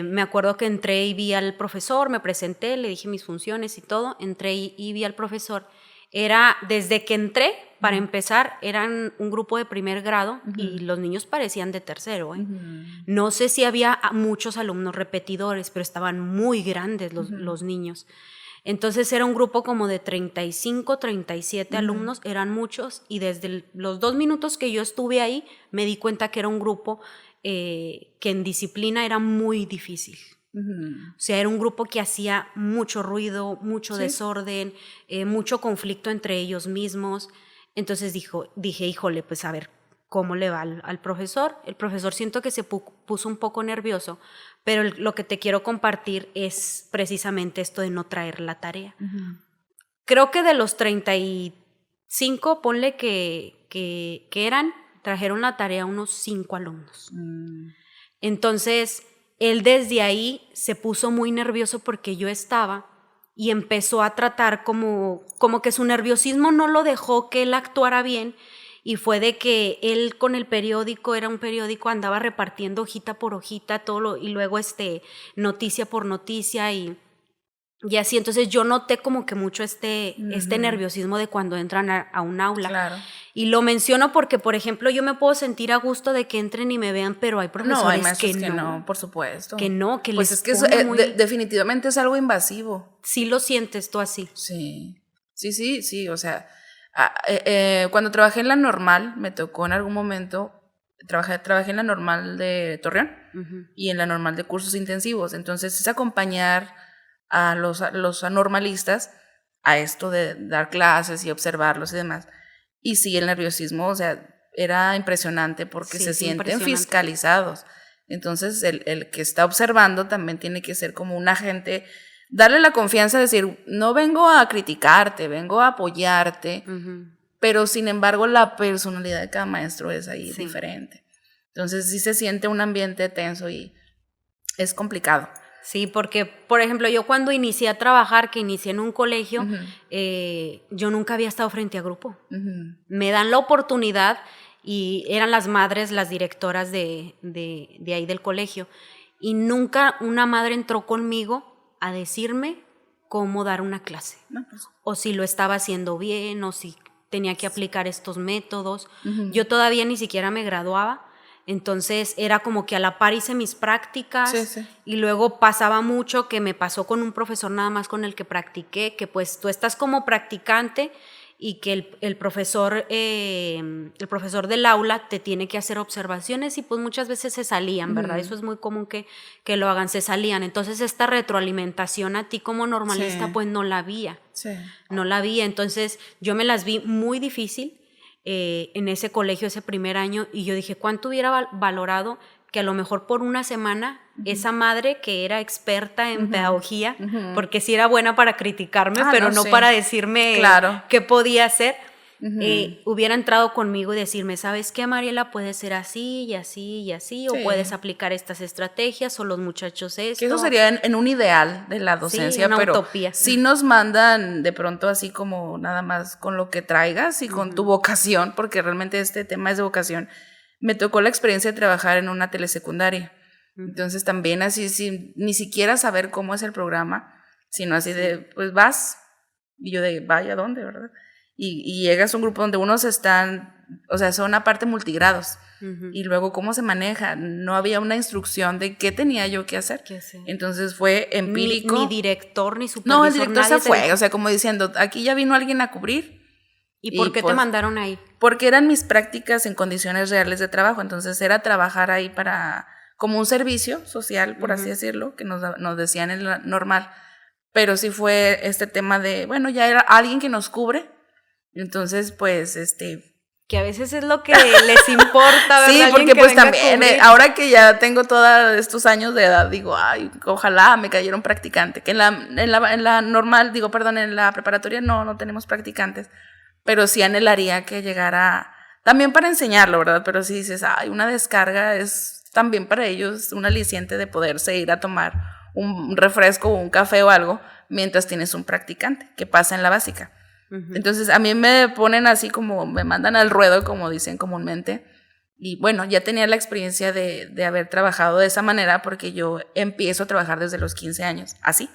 Me acuerdo que entré y vi al profesor, me presenté, le dije mis funciones y todo, entré y vi al profesor. Desde que entré, para empezar, eran un grupo de primer grado y los niños parecían de tercero. No sé si había muchos alumnos repetidores, pero estaban muy grandes los niños. Entonces era un grupo como de 35, 37 alumnos, eran muchos, y desde los 2 minutos que yo estuve ahí me di cuenta que era un grupo que en disciplina era muy difícil. O sea, era un grupo que hacía mucho ruido, mucho desorden, mucho conflicto entre ellos mismos. Entonces dije, híjole, pues a ver, ¿cómo le va al profesor? El profesor siento que se puso un poco nervioso, pero lo que te quiero compartir es precisamente esto de no traer la tarea. Creo que de los 35, ponle que trajeron la tarea unos 5 alumnos. Entonces, él desde ahí se puso muy nervioso porque yo estaba y empezó a tratar como que su nerviosismo no lo dejó que él actuara bien. Y fue de que él con el periódico, era un periódico, andaba repartiendo hojita por hojita y luego noticia por noticia y así. Entonces yo noté como que mucho este nerviosismo de cuando entran a un aula. Claro. Y lo menciono porque, por ejemplo, yo me puedo sentir a gusto de que entren y me vean, pero hay profesores hay maestros que no, por supuesto. Que no, que pues les es que eso, definitivamente es algo invasivo. Sí lo sientes tú así. Sí, o sea, cuando trabajé en la normal, me tocó en algún momento, trabajé en la normal de Torreón y en la normal de cursos intensivos. Entonces es acompañar a los anormalistas a esto de dar clases y observarlos y demás. Y sí, el nerviosismo, o sea, era impresionante porque se sienten fiscalizados. Entonces el que está observando también tiene que ser como un agente, darle la confianza de decir, no vengo a criticarte, vengo a apoyarte, pero sin embargo la personalidad de cada maestro es ahí diferente. Entonces sí se siente un ambiente tenso y es complicado. Sí, porque, por ejemplo, yo cuando inicié a trabajar, que inicié en un colegio, yo nunca había estado frente a grupo. Me dan la oportunidad y eran las madres, las directoras de ahí del colegio, y nunca una madre entró conmigo a decirme cómo dar una clase, No, pues. o si lo estaba haciendo bien, o si tenía que aplicar estos métodos. Ujú. Yo todavía ni siquiera me graduaba, entonces era como que a la par hice mis prácticas, Sí. y luego pasaba mucho que me pasó con un profesor nada más con el que practiqué, que pues tú estás como practicante y que el profesor del aula te tiene que hacer observaciones y pues muchas veces se salían, ¿verdad? Eso es muy común que lo hagan, se salían. Entonces esta retroalimentación a ti como normalista pues no la había. Sí. No la vi, entonces yo me las vi muy difícil en ese colegio ese primer año y yo dije, ¿cuánto hubiera valorado que a lo mejor por una semana esa madre que era experta en pedagogía, porque sí era buena para criticarme, pero no sí. para decirme Claro. qué podía hacer, hubiera entrado conmigo y decirme, ¿sabes qué, Mariela? Puede ser así y así y así, o puedes aplicar estas estrategias, o los muchachos esto. Que eso sería en un ideal de la docencia, una pero utopía. sí nos mandan de pronto así como nada más con lo que traigas y con tu vocación, porque realmente este tema es de vocación. Me tocó la experiencia de trabajar en una telesecundaria. Entonces también así, sin ni siquiera saber cómo es el programa, sino así de, pues vas, y yo de, vaya, ¿dónde, verdad? Y llegas a un grupo donde unos están, o sea, son aparte multigrados, y luego cómo se maneja, no había una instrucción de qué tenía yo que hacer. Entonces fue empírico. Ni director, ni supervisor. No, el director se fue, o sea, como diciendo, aquí ya vino alguien a cubrir. ¿Y por qué pues, te mandaron ahí? Porque eran mis prácticas en condiciones reales de trabajo, entonces era trabajar ahí para, como un servicio social, por así decirlo, que nos decían en la normal, pero sí fue este tema de, bueno, ya era alguien que nos cubre, entonces pues que a veces es lo que les importa, ¿verdad? Sí, porque pues también, ahora que ya tengo todos estos años de edad, digo, ay, ojalá me cayera un practicante, que en la normal, digo, perdón, en la preparatoria no tenemos practicantes, pero sí anhelaría que llegara, también para enseñarlo, ¿verdad? Pero si dices, ay, una descarga es también para ellos un aliciente de poderse ir a tomar un refresco o un café o algo mientras tienes un practicante que pasa en la básica. Entonces a mí me ponen así como, me mandan al ruedo, como dicen comúnmente, y bueno, ya tenía la experiencia de haber trabajado de esa manera porque yo empiezo a trabajar desde los 15 años, así,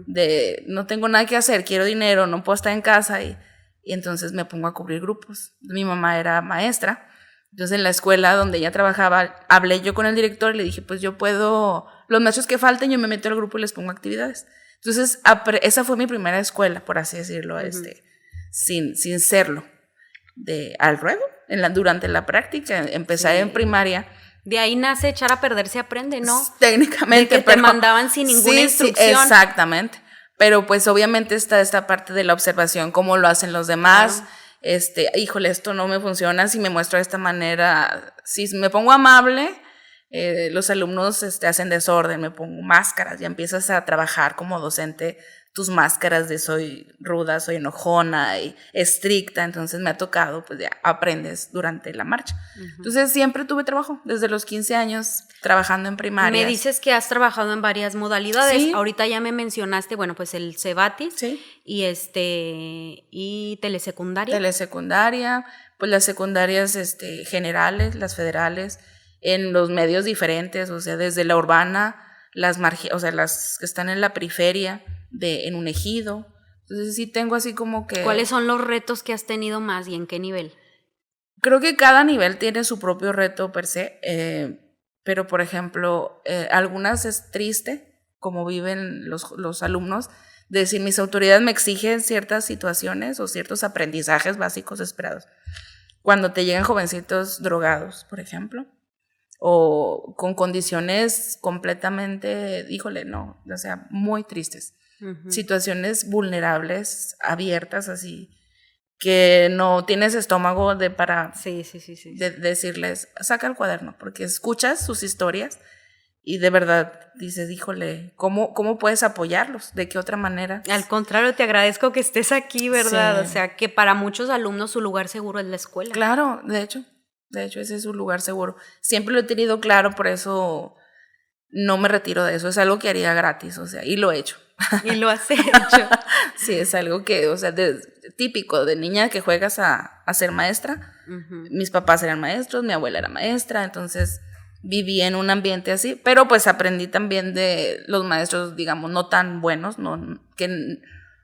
de no tengo nada que hacer, quiero dinero, no puedo estar en casa y entonces me pongo a cubrir grupos. Mi mamá era maestra, entonces en la escuela donde ella trabajaba, hablé yo con el director y le dije, pues yo puedo, los maestros que falten, yo me meto al grupo y les pongo actividades. Entonces esa fue mi primera escuela, por así decirlo, sin serlo, al ruedo, durante la práctica, empecé en primaria. De ahí nace echar a perder se aprende, ¿no? Técnicamente. De que te mandaban sin ninguna instrucción. Sí, exactamente. Pero pues obviamente está esta parte de la observación, cómo lo hacen los demás. Claro. Híjole, esto no me funciona si me muestro de esta manera. Si me pongo amable, los alumnos hacen desorden, me pongo máscaras, ya empiezas a trabajar como docente tus máscaras de soy ruda, soy enojona y estricta, entonces me ha tocado, pues ya aprendes durante la marcha. Entonces siempre tuve trabajo, desde los 15 años trabajando en primaria. Me dices que has trabajado en varias modalidades, sí. Ahorita ya me mencionaste, bueno, pues el Cebatis, sí. y telesecundaria. Telesecundaria, pues las secundarias generales, las federales, en los medios diferentes, o sea, desde la urbana, o sea, las que están en la periferia, en un ejido. Entonces sí tengo así como que... ¿Cuáles son los retos que has tenido más y en qué nivel? Creo que cada nivel tiene su propio reto per se, pero por ejemplo, algunas es triste, como viven los alumnos, de decir mis autoridades me exigen ciertas situaciones o ciertos aprendizajes básicos esperados. Cuando te llegan jovencitos drogados, por ejemplo, o con condiciones completamente, híjole, no, o sea, muy tristes. Situaciones vulnerables, abiertas así, que no tienes estómago para decirles, saca el cuaderno, porque escuchas sus historias y de verdad dices, híjole, ¿cómo puedes apoyarlos? ¿De qué otra manera? Al contrario, te agradezco que estés aquí, ¿verdad? Sí. O sea, que para muchos alumnos su lugar seguro es la escuela. Claro, de hecho ese es su lugar seguro. Siempre lo he tenido claro, por eso no me retiro de eso, es algo que haría gratis, o sea, y lo he hecho. Y lo has hecho. Sí, es algo que, o sea, típico de niña que juegas a ser maestra. Mis papás eran maestros, mi abuela era maestra, entonces viví en un ambiente así, pero pues aprendí también de los maestros, digamos, no tan buenos,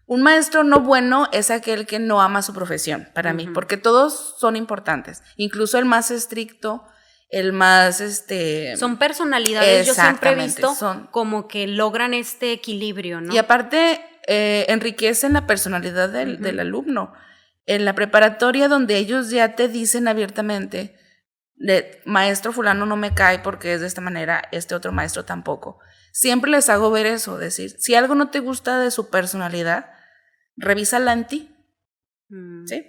un maestro no bueno es aquel que no ama su profesión, para mí, porque todos son importantes, incluso el más estricto, el más son personalidades, yo siempre he visto como que logran este equilibrio, ¿no? Y aparte enriquecen la personalidad del alumno. En la preparatoria, donde ellos ya te dicen abiertamente, maestro fulano no me cae porque es de esta manera, este otro maestro tampoco. Siempre les hago ver eso, decir, si algo no te gusta de su personalidad, revísala en ti, ¿sí?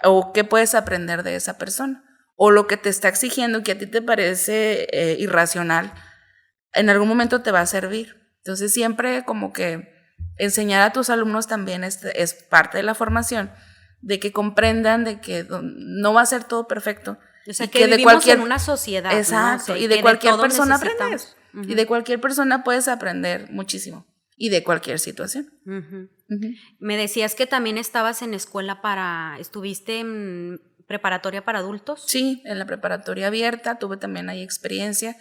O qué puedes aprender de esa persona. O lo que te está exigiendo que a ti te parece irracional, en algún momento te va a servir. Entonces siempre como que enseñar a tus alumnos también es parte de la formación, de que comprendan de que no va a ser todo perfecto. O sea, que vivimos en una sociedad. Exacto, ¿no? O sea, y de cualquier persona aprendes. Y de cualquier persona puedes aprender muchísimo. Y de cualquier situación. Me decías que también estabas en escuela estuviste en preparatoria para adultos. Sí, en la preparatoria abierta tuve también ahí experiencia.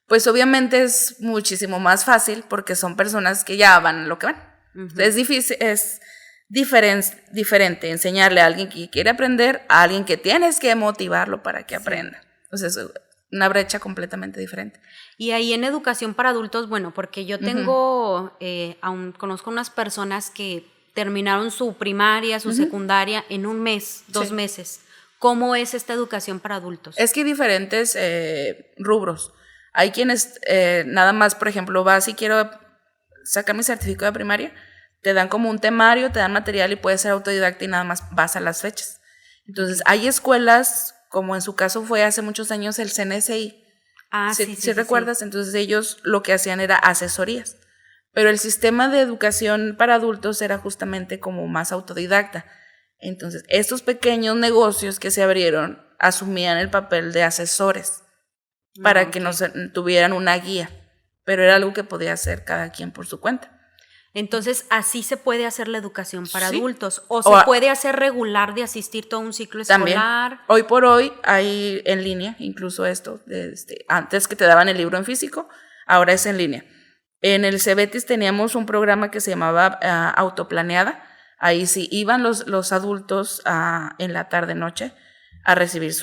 Pues obviamente es muchísimo más fácil porque son personas que ya van a lo que van. Es difícil, es diferente enseñarle a alguien que quiere aprender a alguien que tienes que motivarlo para que aprenda. Entonces es una brecha completamente diferente. Y ahí en educación para adultos, bueno, porque yo tengo, aún conozco unas personas que terminaron su primaria, su secundaria en un mes, 2 meses. ¿Cómo es esta educación para adultos? Es que hay diferentes rubros. Hay quienes nada más, por ejemplo, vas y quiero sacar mi certificado de primaria, te dan como un temario, te dan material y puedes ser autodidacta y nada más vas a las fechas. Entonces, hay escuelas, como en su caso fue hace muchos años el CNSI. ¿Sí recuerdas? Sí. Entonces, ellos lo que hacían era asesorías. Pero el sistema de educación para adultos era justamente como más autodidacta. Entonces, estos pequeños negocios que se abrieron asumían el papel de asesores para que nos tuvieran una guía, pero era algo que podía hacer cada quien por su cuenta. Entonces, así se puede hacer la educación para adultos, o se puede hacer regular de asistir todo un ciclo escolar. También, hoy por hoy hay en línea, incluso esto, antes que te daban el libro en físico, ahora es en línea. En el Cebetis teníamos un programa que se llamaba Autoplaneada. Ahí sí iban los adultos en la tarde-noche a recibir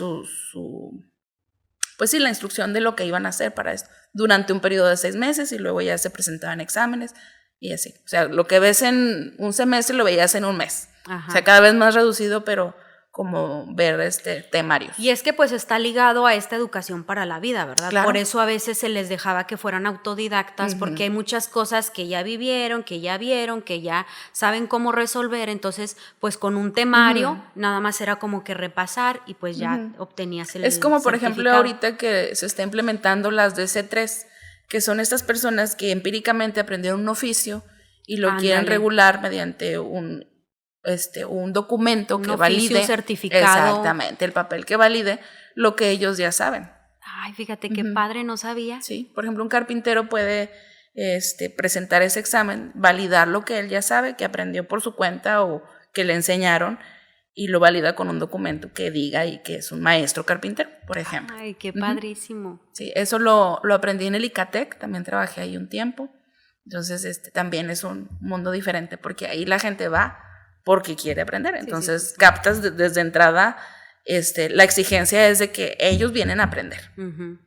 pues sí, la instrucción de lo que iban a hacer para esto, durante un periodo de 6 meses y luego ya se presentaban exámenes y así. O sea, lo que ves en un semestre lo veías en un mes. Ajá. O sea, cada vez más reducido, pero como ver temarios. Y es que pues está ligado a esta educación para la vida, ¿verdad? Claro. Por eso a veces se les dejaba que fueran autodidactas, porque hay muchas cosas que ya vivieron, que ya vieron, que ya saben cómo resolver, entonces pues con un temario nada más era como que repasar y pues ya obtenías el Es como por ejemplo ahorita que se está implementando las DC3, que son estas personas que empíricamente aprendieron un oficio y lo quieren regular mediante un documento que valide, un certificado. Exactamente, el papel que valide lo que ellos ya saben. Ay, fíjate qué padre, no sabía. Sí, por ejemplo, un carpintero puede presentar ese examen, validar lo que él ya sabe, que aprendió por su cuenta o que le enseñaron, y lo valida con un documento que diga y que es un maestro carpintero, por ejemplo. Ay, qué padrísimo. Sí, eso lo aprendí en el ICATEC, también trabajé ahí un tiempo. Entonces, también es un mundo diferente, porque ahí la gente va porque quiere aprender. Entonces, captas desde entrada, la exigencia es de que ellos vienen a aprender.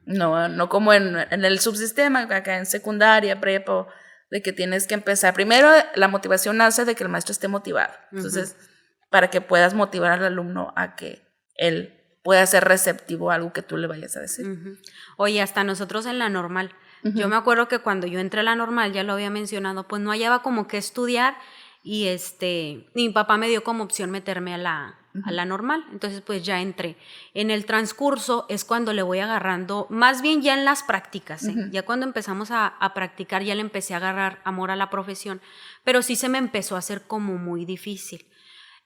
No como en el subsistema, acá en secundaria, prepa, de que tienes que empezar. Primero, la motivación nace de que el maestro esté motivado. Entonces, para que puedas motivar al alumno a que él pueda ser receptivo a algo que tú le vayas a decir. Oye, hasta nosotros en la normal. Yo me acuerdo que cuando yo entré a la normal, ya lo había mencionado, pues no hallaba como que estudiar. Y mi papá me dio como opción meterme a la normal, entonces pues ya entré. En el transcurso es cuando le voy agarrando, más bien ya en las prácticas, ya cuando empezamos a practicar ya le empecé a agarrar amor a la profesión, pero sí se me empezó a hacer como muy difícil.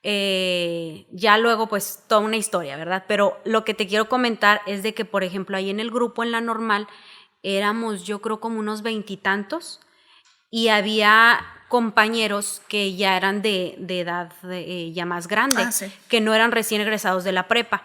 Ya luego pues toda una historia, ¿verdad? Pero lo que te quiero comentar es de que, por ejemplo, ahí en el grupo, en la normal, éramos yo creo como unos 20 y tantos, y había compañeros que ya eran de edad ya más grande, sí. que no eran recién egresados de la prepa.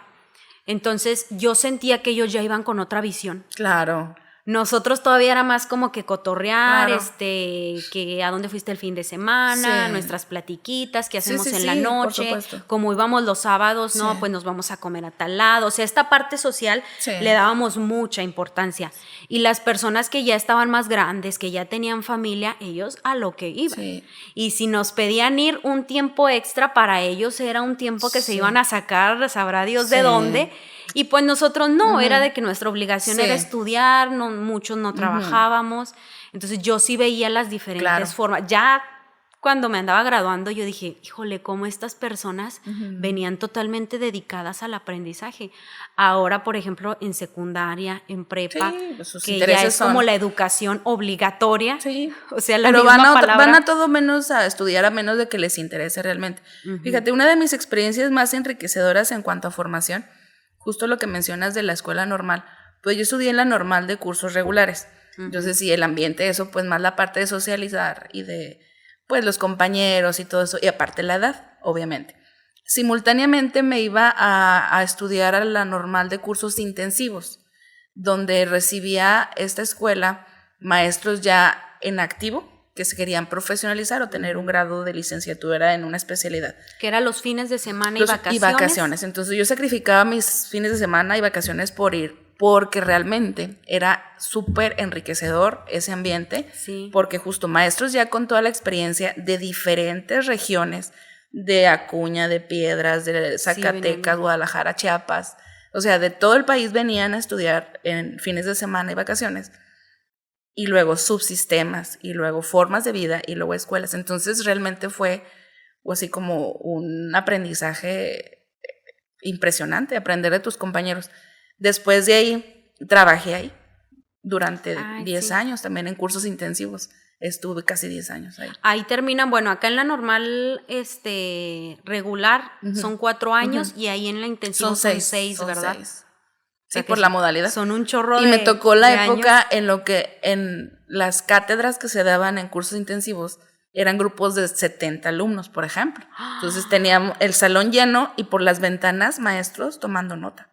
Entonces yo sentía que ellos ya iban con otra visión. Claro. Nosotros todavía era más como que cotorrear, Claro. que a dónde fuiste el fin de semana, Sí. nuestras platiquitas, qué hacemos en la por noche, supuesto. como íbamos los sábados, no, Sí. pues nos vamos a comer a tal lado. O sea, esta parte social Sí. le dábamos mucha importancia. Y las personas que ya estaban más grandes, que ya tenían familia, ellos a lo que iban. Sí. Y si nos pedían ir un tiempo extra, para ellos era un tiempo que se Sí. iban a sacar, sabrá Dios de Sí. dónde. Y pues nosotros no, Ujú. era de que nuestra obligación Sí. era estudiar, no, muchos no trabajábamos. Entonces yo sí veía las diferentes Claro. formas. Ya cuando me andaba graduando, yo dije, híjole, cómo estas personas venían totalmente dedicadas al aprendizaje. Ahora, por ejemplo, en secundaria, en prepa, Sí, pues sus que ya intereses es como son- la educación obligatoria. Sí. O sea, la Pero misma palabra. van a todo menos a estudiar, a menos de que les interese realmente. Fíjate, una de mis experiencias más enriquecedoras en cuanto a formación, justo lo que mencionas de la escuela normal, pues yo estudié en la normal de cursos regulares. Entonces, sí, el ambiente, eso, pues más la parte de socializar y de, pues, los compañeros y todo eso, y aparte la edad, obviamente. Simultáneamente me iba a estudiar a la normal de cursos intensivos, donde recibía esta escuela maestros ya en activo, que se querían profesionalizar o tener un grado de licenciatura en una especialidad. Que era los fines de semana Y vacaciones. Entonces yo sacrificaba mis fines de semana y vacaciones por ir, porque realmente era súper enriquecedor ese ambiente, Sí. porque justo maestros ya con toda la experiencia de diferentes regiones, de Acuña, de Piedras, de Zacatecas, Guadalajara, Chiapas, o sea, de todo el país venían a estudiar en fines de semana y vacaciones. Y luego subsistemas, y luego formas de vida, y luego escuelas. Entonces realmente fue así como un aprendizaje impresionante, aprender de tus compañeros. Después de ahí, trabajé ahí durante 10 años, también en cursos intensivos. Estuve casi 10 años ahí. Ahí terminan, bueno, acá en la normal regular son 4 años y ahí en la intensiva son 6, ¿verdad? 6. Sí, por la modalidad. Son un chorro y me tocó la época años. en lo que en las cátedras que se daban en cursos intensivos eran grupos de 70 alumnos, por ejemplo. Entonces teníamos el salón lleno y por las ventanas maestros tomando nota.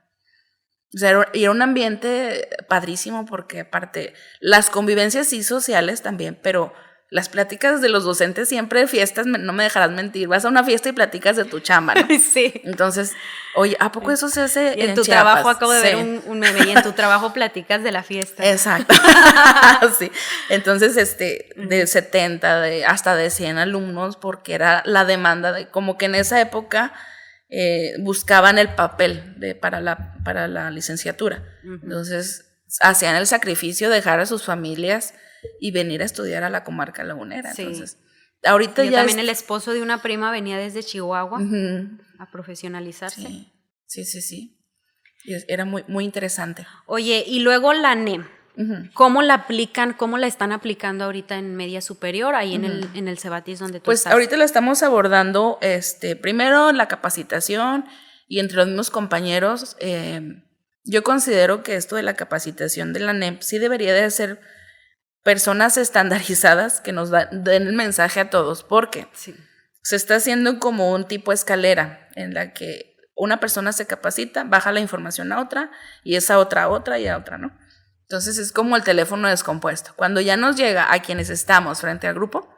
O sea, era un ambiente padrísimo porque aparte las convivencias sí sociales también, pero las pláticas de los docentes siempre, fiestas, no me dejarás mentir, vas a una fiesta y platicas de tu chamba, ¿no? Sí. Entonces, oye, ¿a poco eso se hace y en tu Chiapas? trabajo acabo de ver un meme, y en tu trabajo platicas de la fiesta. Exacto. Sí. Entonces, de 70, hasta de 100 alumnos, porque era la demanda de, como que en esa época buscaban el papel para la licenciatura. Entonces, hacían el sacrificio de dejar a sus familias y venir a estudiar a la comarca lagunera. Sí. Entonces, ahorita yo ya también el esposo de una prima venía desde Chihuahua a profesionalizarse. Sí. Y era muy, muy interesante. Oye, y luego la NEM, ¿cómo la aplican, cómo la están aplicando ahorita en media superior, ahí en el Cebatis donde tú estás? Pues ahorita lo estamos abordando, primero la capacitación y entre los mismos compañeros. Yo considero que esto de la capacitación de la NEM sí debería de ser personas estandarizadas que nos den el mensaje a todos, porque se está haciendo como un tipo escalera en la que una persona se capacita, baja la información a otra y esa otra a otra y a otra, ¿no? Entonces es como el teléfono descompuesto. Cuando ya nos llega a quienes estamos frente al grupo,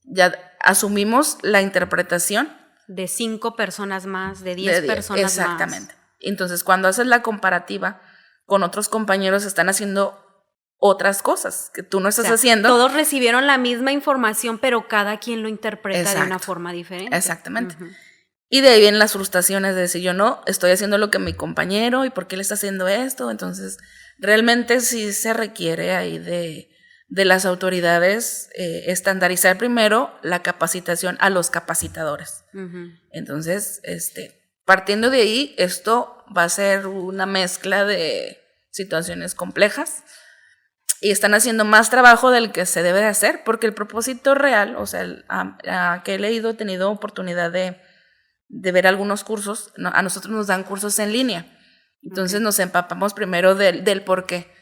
ya asumimos la interpretación de 5 personas más, de 10 personas más. Exactamente. Entonces cuando haces la comparativa con otros compañeros están haciendo otras cosas que tú no estás haciendo. Todos recibieron la misma información, pero cada quien lo interpreta de una forma diferente. Exactamente. Y de ahí vienen las frustraciones de decir, yo no estoy haciendo lo que mi compañero, ¿y por qué le está haciendo esto? Entonces, realmente sí se requiere ahí de las autoridades estandarizar primero la capacitación a los capacitadores. Entonces, partiendo de ahí, esto va a ser una mezcla de situaciones complejas y están haciendo más trabajo del que se debe de hacer, porque el propósito real, o sea, que he leído, he tenido oportunidad de ver algunos cursos, a nosotros nos dan cursos en línea, entonces nos empapamos primero del por qué,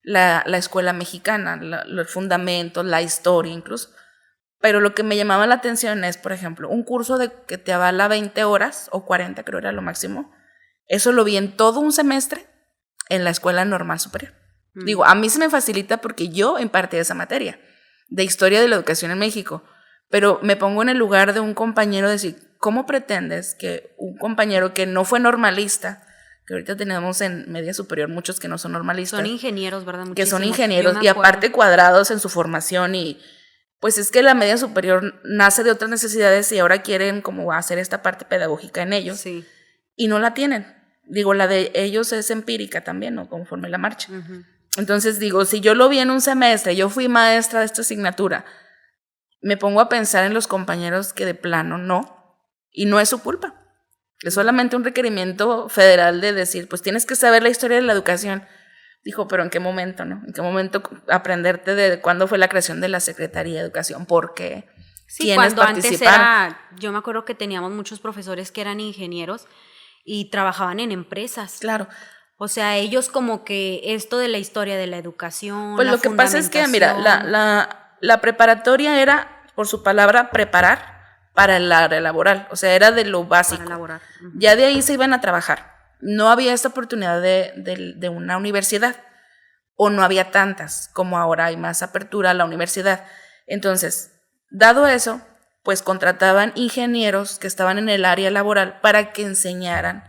la escuela mexicana, los fundamentos, la historia incluso. Pero lo que me llamaba la atención es, por ejemplo, un curso que te avala 20 horas o 40, creo era lo máximo. Eso lo vi en todo un semestre en la Escuela Normal Superior. Digo, a mí se me facilita porque yo impartí esa materia de historia de la educación en México, pero me pongo en el lugar de un compañero de decir, ¿cómo pretendes que un compañero que no fue normalista, que ahorita tenemos en media superior muchos que no son normalistas? Son ingenieros, ¿verdad? Que son ingenieros y aparte cuadrados en su formación y pues es que la media superior nace de otras necesidades y ahora quieren como hacer esta parte pedagógica en ellos y no la tienen. Digo, la de ellos es empírica también, ¿no? Conforme la marcha. Entonces digo, si yo lo vi en un semestre, yo fui maestra de esta asignatura, me pongo a pensar en los compañeros que de plano no, y no es su culpa. Es solamente un requerimiento federal de decir, pues tienes que saber la historia de la educación. Dijo, pero ¿en qué momento, no? ¿En qué momento aprenderte de cuándo fue la creación de la Secretaría de Educación? ¿Por qué? Sí, cuando antes era, yo me acuerdo que teníamos muchos profesores que eran ingenieros y trabajaban en empresas. Claro. O sea, ellos como que esto de la historia de la educación, pues lo que pasa es que, mira, la preparatoria era, por su palabra, preparar para el área laboral. O sea, era de lo básico. Para laborar. Ya de ahí se iban a trabajar. No había esta oportunidad de una universidad, o no había tantas como ahora hay más apertura a la universidad. Entonces, dado eso, pues contrataban ingenieros que estaban en el área laboral para que enseñaran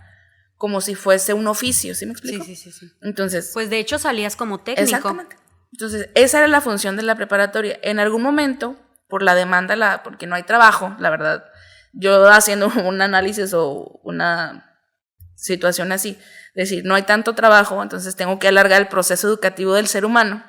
como si fuese un oficio, ¿sí me explico? Sí. Entonces, pues de hecho salías como técnico. Exactamente. Entonces, esa era la función de la preparatoria. En algún momento, por la demanda, porque no hay trabajo, la verdad, yo haciendo un análisis o una situación así, decir, no hay tanto trabajo, entonces tengo que alargar el proceso educativo del ser humano.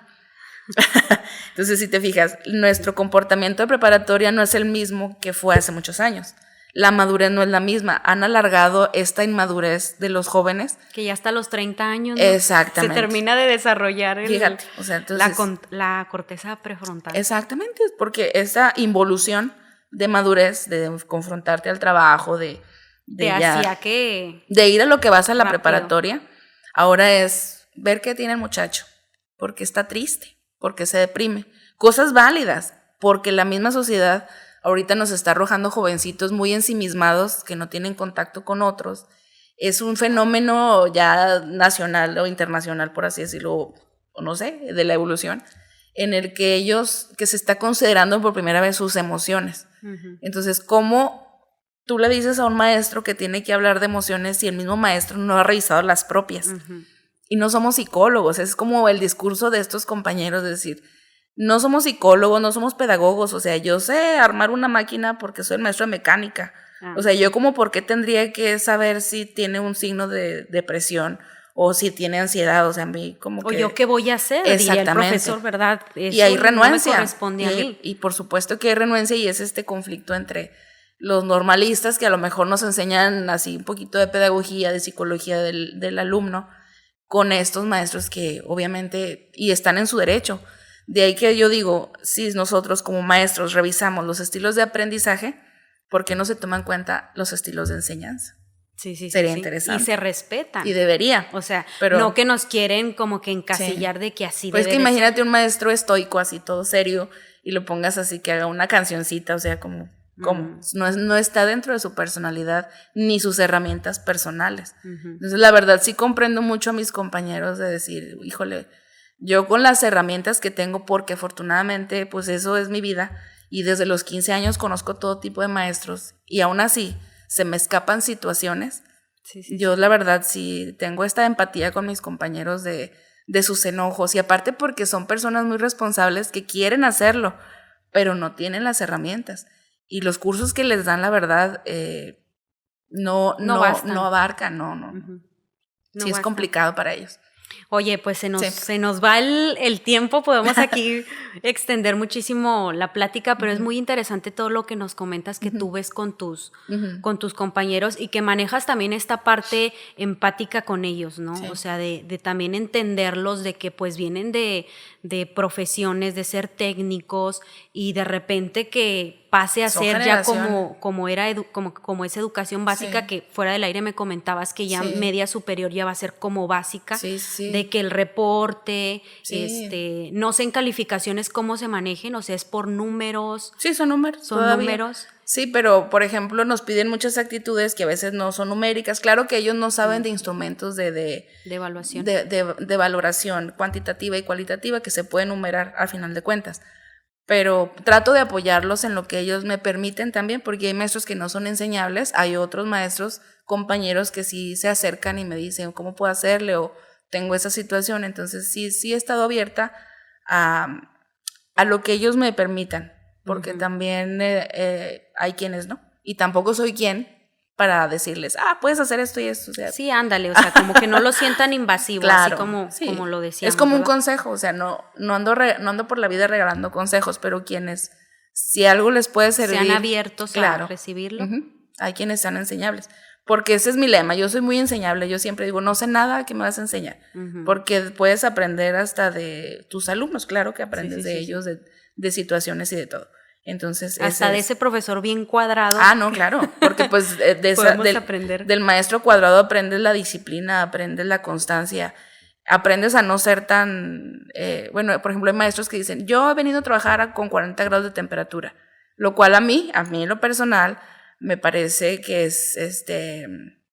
Entonces, si te fijas, nuestro comportamiento de preparatoria no es el mismo que fue hace muchos años. La madurez no es la misma. Han alargado esta inmadurez de los jóvenes. Que ya hasta los 30 años, ¿no? Exactamente. Se termina de desarrollar Fíjate, o sea, entonces, la corteza prefrontal. Exactamente, porque esa involución de madurez, de confrontarte al trabajo, de ir a lo que vas a la preparatoria, ahora es ver qué tiene el muchacho, porque está triste, porque se deprime. Cosas válidas, porque la misma sociedad ahorita nos está arrojando jovencitos muy ensimismados que no tienen contacto con otros. Es un fenómeno ya nacional o internacional, por así decirlo, o no sé, de la evolución, en el que que se está considerando por primera vez sus emociones. Entonces, ¿cómo tú le dices a un maestro que tiene que hablar de emociones si el mismo maestro no ha revisado las propias? Y no somos psicólogos, es como el discurso de estos compañeros de decir, no somos psicólogos, no somos pedagogos, o sea, yo sé armar una máquina porque soy el maestro de mecánica. O sea, yo como por qué tendría que saber si tiene un signo de depresión o si tiene ansiedad, o sea, a mí como que... O yo qué voy a hacer, diría el profesor, ¿verdad? Eso y hay renuencia. No me corresponde a mí. Y por supuesto que hay renuencia y es este conflicto entre los normalistas que a lo mejor nos enseñan así un poquito de pedagogía, de psicología del alumno, con estos maestros que obviamente, y están en su derecho. De ahí que yo digo, si nosotros como maestros revisamos los estilos de aprendizaje, ¿por qué no se toman en cuenta los estilos de enseñanza? Sería interesante. Y se respetan. Y debería. O sea, pero, no que nos quieren como que encasillar de que así pues debe que imagínate ser. Un maestro estoico así todo serio y lo pongas así que haga una cancioncita, o sea, como no está dentro de su personalidad ni sus herramientas personales. Entonces, la verdad sí comprendo mucho a mis compañeros de decir, híjole, yo con las herramientas que tengo, porque afortunadamente pues eso es mi vida y desde los 15 años conozco todo tipo de maestros y aún así se me escapan situaciones. Yo la verdad sí tengo esta empatía con mis compañeros de sus enojos y aparte porque son personas muy responsables que quieren hacerlo, pero no tienen las herramientas y los cursos que les dan la verdad no abarcan, no sí es complicado para ellos. Oye, pues se nos va el tiempo, podemos aquí extender muchísimo la plática, pero es muy interesante todo lo que nos comentas que tú ves con tus compañeros y que manejas también esta parte empática con ellos, ¿no? O sea, de también entenderlos, de que pues vienen de profesiones, de ser técnicos y de repente que pase a Son ser ya generación. como esa educación básica, Sí. que fuera del aire me comentabas que ya Sí. media superior ya va a ser como básica, Sí, sí. de que el reporte, Sí. no sé en calificaciones cómo se manejen, o sea, es por números. Sí, son números. Son todavía. números. Sí, pero por ejemplo nos piden muchas actitudes que a veces no son numéricas. Claro que ellos no saben de instrumentos de evaluación. De valoración cuantitativa y cualitativa que se pueden numerar al final de cuentas. Pero trato de apoyarlos en lo que ellos me permiten también, porque hay maestros que no son enseñables, hay otros maestros, compañeros que sí se acercan y me dicen cómo puedo hacerle o tengo esa situación. Entonces sí he estado abierta a lo que ellos me permitan, porque también hay quienes no, y tampoco soy quien para decirles, puedes hacer esto y esto. O sea, sí, ándale, o sea, como que no lo sientan invasivo, claro, como lo decíamos. Es como ¿verdad? un consejo, o sea, no ando por la vida regalando consejos, pero quienes, si algo les puede servir, sean abiertos claro, a recibirlo. Hay quienes sean enseñables, porque ese es mi lema, yo soy muy enseñable, yo siempre digo, no sé nada, ¿qué me vas a enseñar? Porque puedes aprender hasta de tus alumnos, claro que aprendes de ellos, de situaciones y de todo. Entonces, hasta de ese profesor bien cuadrado. No, claro, porque pues aprender. Del maestro cuadrado aprendes la disciplina, aprendes la constancia, aprendes a no ser tan, bueno, por ejemplo, hay maestros que dicen, yo he venido a trabajar con 40 grados de temperatura, lo cual a mí en lo personal, me parece que es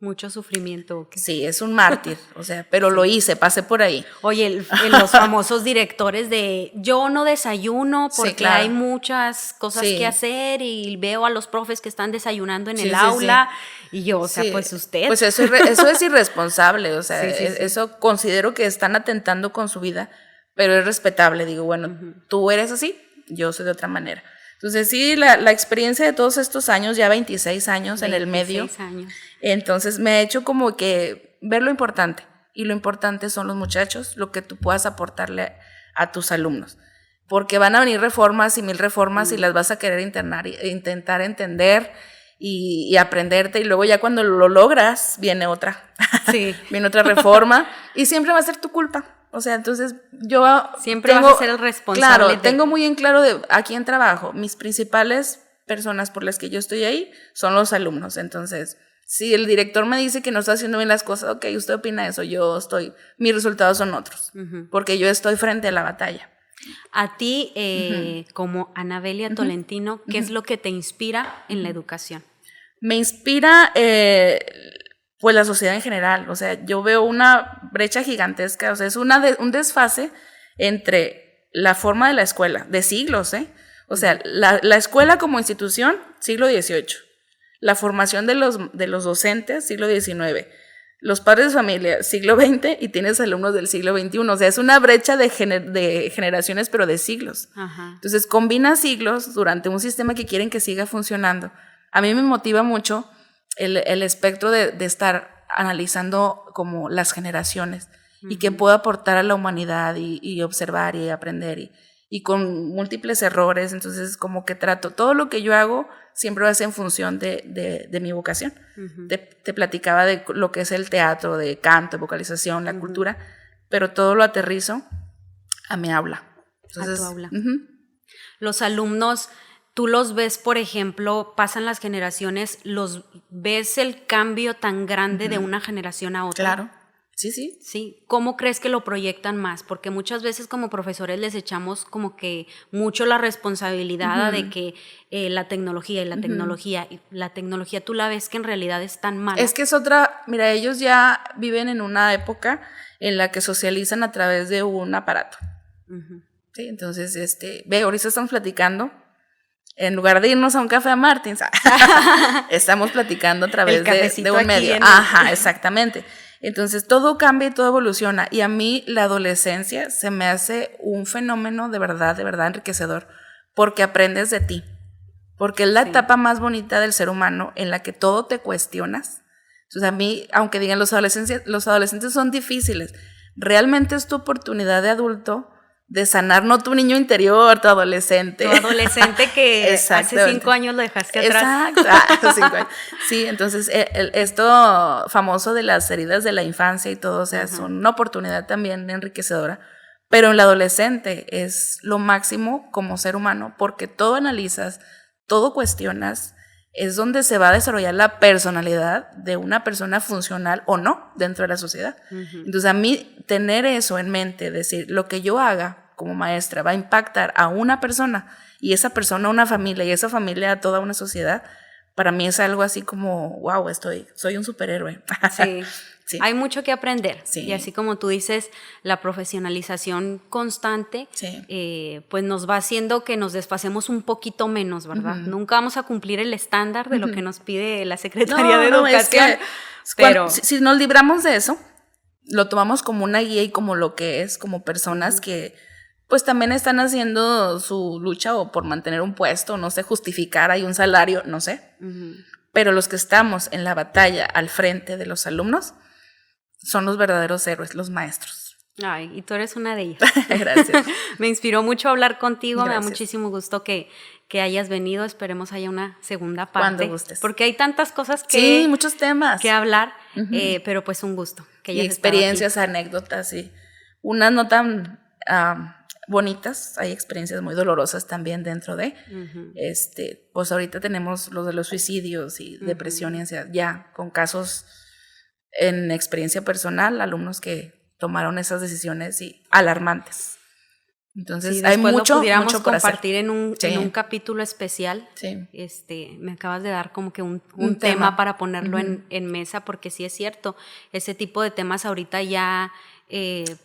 mucho sufrimiento. Sí, es un mártir, o sea, pero lo hice, pasé por ahí. Oye, los famosos directores de yo no desayuno porque hay muchas cosas que hacer y veo a los profes que están desayunando en el aula y yo, o sea, pues usted. Pues eso es irresponsable, o sea, eso considero que están atentando con su vida, pero es respetable, digo, bueno, tú eres así, yo soy de otra manera. Entonces sí, la experiencia de todos estos años, ya 26 años en el medio, 26 años. Entonces me ha hecho como que ver lo importante, y lo importante son los muchachos, lo que tú puedas aportarle a tus alumnos, porque van a venir reformas y 1000 reformas y las vas a querer intentar entender y aprenderte, y luego ya cuando lo logras viene otra, viene otra reforma y siempre va a ser tu culpa. O sea, entonces yo siempre vas a ser el responsable. Claro, tengo muy en claro de a quién trabajo. Mis principales personas por las que yo estoy ahí son los alumnos. Entonces, si el director me dice que no está haciendo bien las cosas, ok, usted opina eso, mis resultados son otros, porque yo estoy frente a la batalla. A ti, como Anabelia Tolentino, ¿qué es lo que te inspira en la educación? Me inspira pues la sociedad en general, o sea, yo veo una brecha gigantesca, o sea, es un desfase entre la forma de la escuela, de siglos, o sea, la escuela como institución, siglo XVIII, la formación de los docentes, siglo XIX, los padres de familia, siglo XX, y tienes alumnos del siglo XXI, o sea, es una brecha de generaciones, pero de siglos. Entonces, combina siglos durante un sistema que quieren que siga funcionando. A mí me motiva mucho el espectro de estar analizando como las generaciones y que puedo aportar a la humanidad y observar y aprender y con múltiples errores. Entonces como que trato, todo lo que yo hago siempre va a ser en función de mi vocación. Te platicaba de lo que es el teatro, de canto, de vocalización, la cultura, pero todo lo aterrizo a mi aula. Entonces, a tu aula. Los alumnos, tú los ves, por ejemplo, pasan las generaciones, los ves el cambio tan grande de una generación a otra. Claro, sí. Sí, ¿cómo crees que lo proyectan más? Porque muchas veces como profesores les echamos como que mucho la responsabilidad de que la tecnología y la tecnología tú la ves que en realidad es tan mala. Es que es otra, mira, ellos ya viven en una época en la que socializan a través de un aparato. Sí, entonces, ahorita estamos platicando. En lugar de irnos a un café a Martins, estamos platicando a través de un medio. Exactamente. Entonces todo cambia y todo evoluciona. Y a mí la adolescencia se me hace un fenómeno de verdad enriquecedor, porque aprendes de ti. Porque es la etapa más bonita del ser humano en la que todo te cuestionas. Entonces a mí, aunque digan los adolescentes son difíciles, realmente es tu oportunidad de adulto de sanar, no tu niño interior, tu adolescente. Tu adolescente que hace 5 años lo dejaste atrás. Exacto, 5 años. Sí, entonces esto famoso de las heridas de la infancia y todo, o sea, son una oportunidad también enriquecedora, pero en el adolescente es lo máximo como ser humano, porque todo analizas, todo cuestionas, es donde se va a desarrollar la personalidad de una persona funcional o no dentro de la sociedad. Entonces a mí tener eso en mente, decir, lo que yo haga como maestra va a impactar a una persona y esa persona a una familia y esa familia a toda una sociedad, para mí es algo así como, wow, soy un superhéroe. Sí. Sí. Hay mucho que aprender. Sí. Y así como tú dices, la profesionalización constante, sí. pues nos va haciendo que nos desfacemos un poquito menos, ¿verdad? Nunca vamos a cumplir el estándar de lo que nos pide la Secretaría de Educación. Pero si nos libramos de eso, lo tomamos como una guía y como lo que es, como personas que pues también están haciendo su lucha o por mantener un puesto, no sé, justificar ahí un salario, no sé. Pero los que estamos en la batalla al frente de los alumnos son los verdaderos héroes, los maestros. Ay, y tú eres una de ellas. Gracias. Me inspiró mucho hablar contigo. Gracias. Me da muchísimo gusto que hayas venido. Esperemos haya una segunda parte. Cuando gustes. Porque hay tantas cosas sí, muchos temas que hablar, pero pues un gusto. Que y experiencias, anécdotas, y unas no tan bonitas, hay experiencias muy dolorosas también dentro de, pues ahorita tenemos los de los suicidios y depresión y ansiedad, ya con casos en experiencia personal, alumnos que tomaron esas decisiones y alarmantes. Entonces sí, hay mucho pudiéramos por compartir hacer. en un capítulo especial. Sí. Me acabas de dar como que un tema para ponerlo en mesa, porque sí es cierto, ese tipo de temas ahorita ya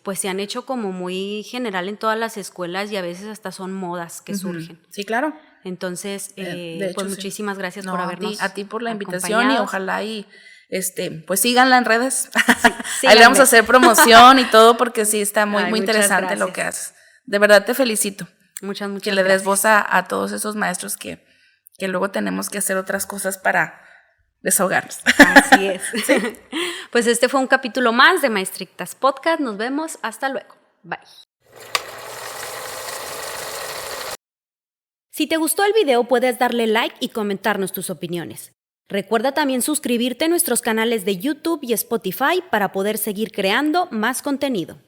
pues se han hecho como muy general en todas las escuelas y a veces hasta son modas que surgen. Sí, claro. Entonces, de hecho, pues muchísimas gracias por habernos a ti por la invitación y ojalá pues síganla en redes. Sí, ahí le vamos a hacer promoción y todo porque sí está muy interesante lo que haces. De verdad te felicito. Muchas que le des voz a todos esos maestros que luego tenemos que hacer otras cosas para desahogarnos. Así es. Sí. Pues este fue un capítulo más de Maestrictas Podcast. Nos vemos. Hasta luego. Bye. Si te gustó el video, puedes darle like y comentarnos tus opiniones. Recuerda también suscribirte a nuestros canales de YouTube y Spotify para poder seguir creando más contenido.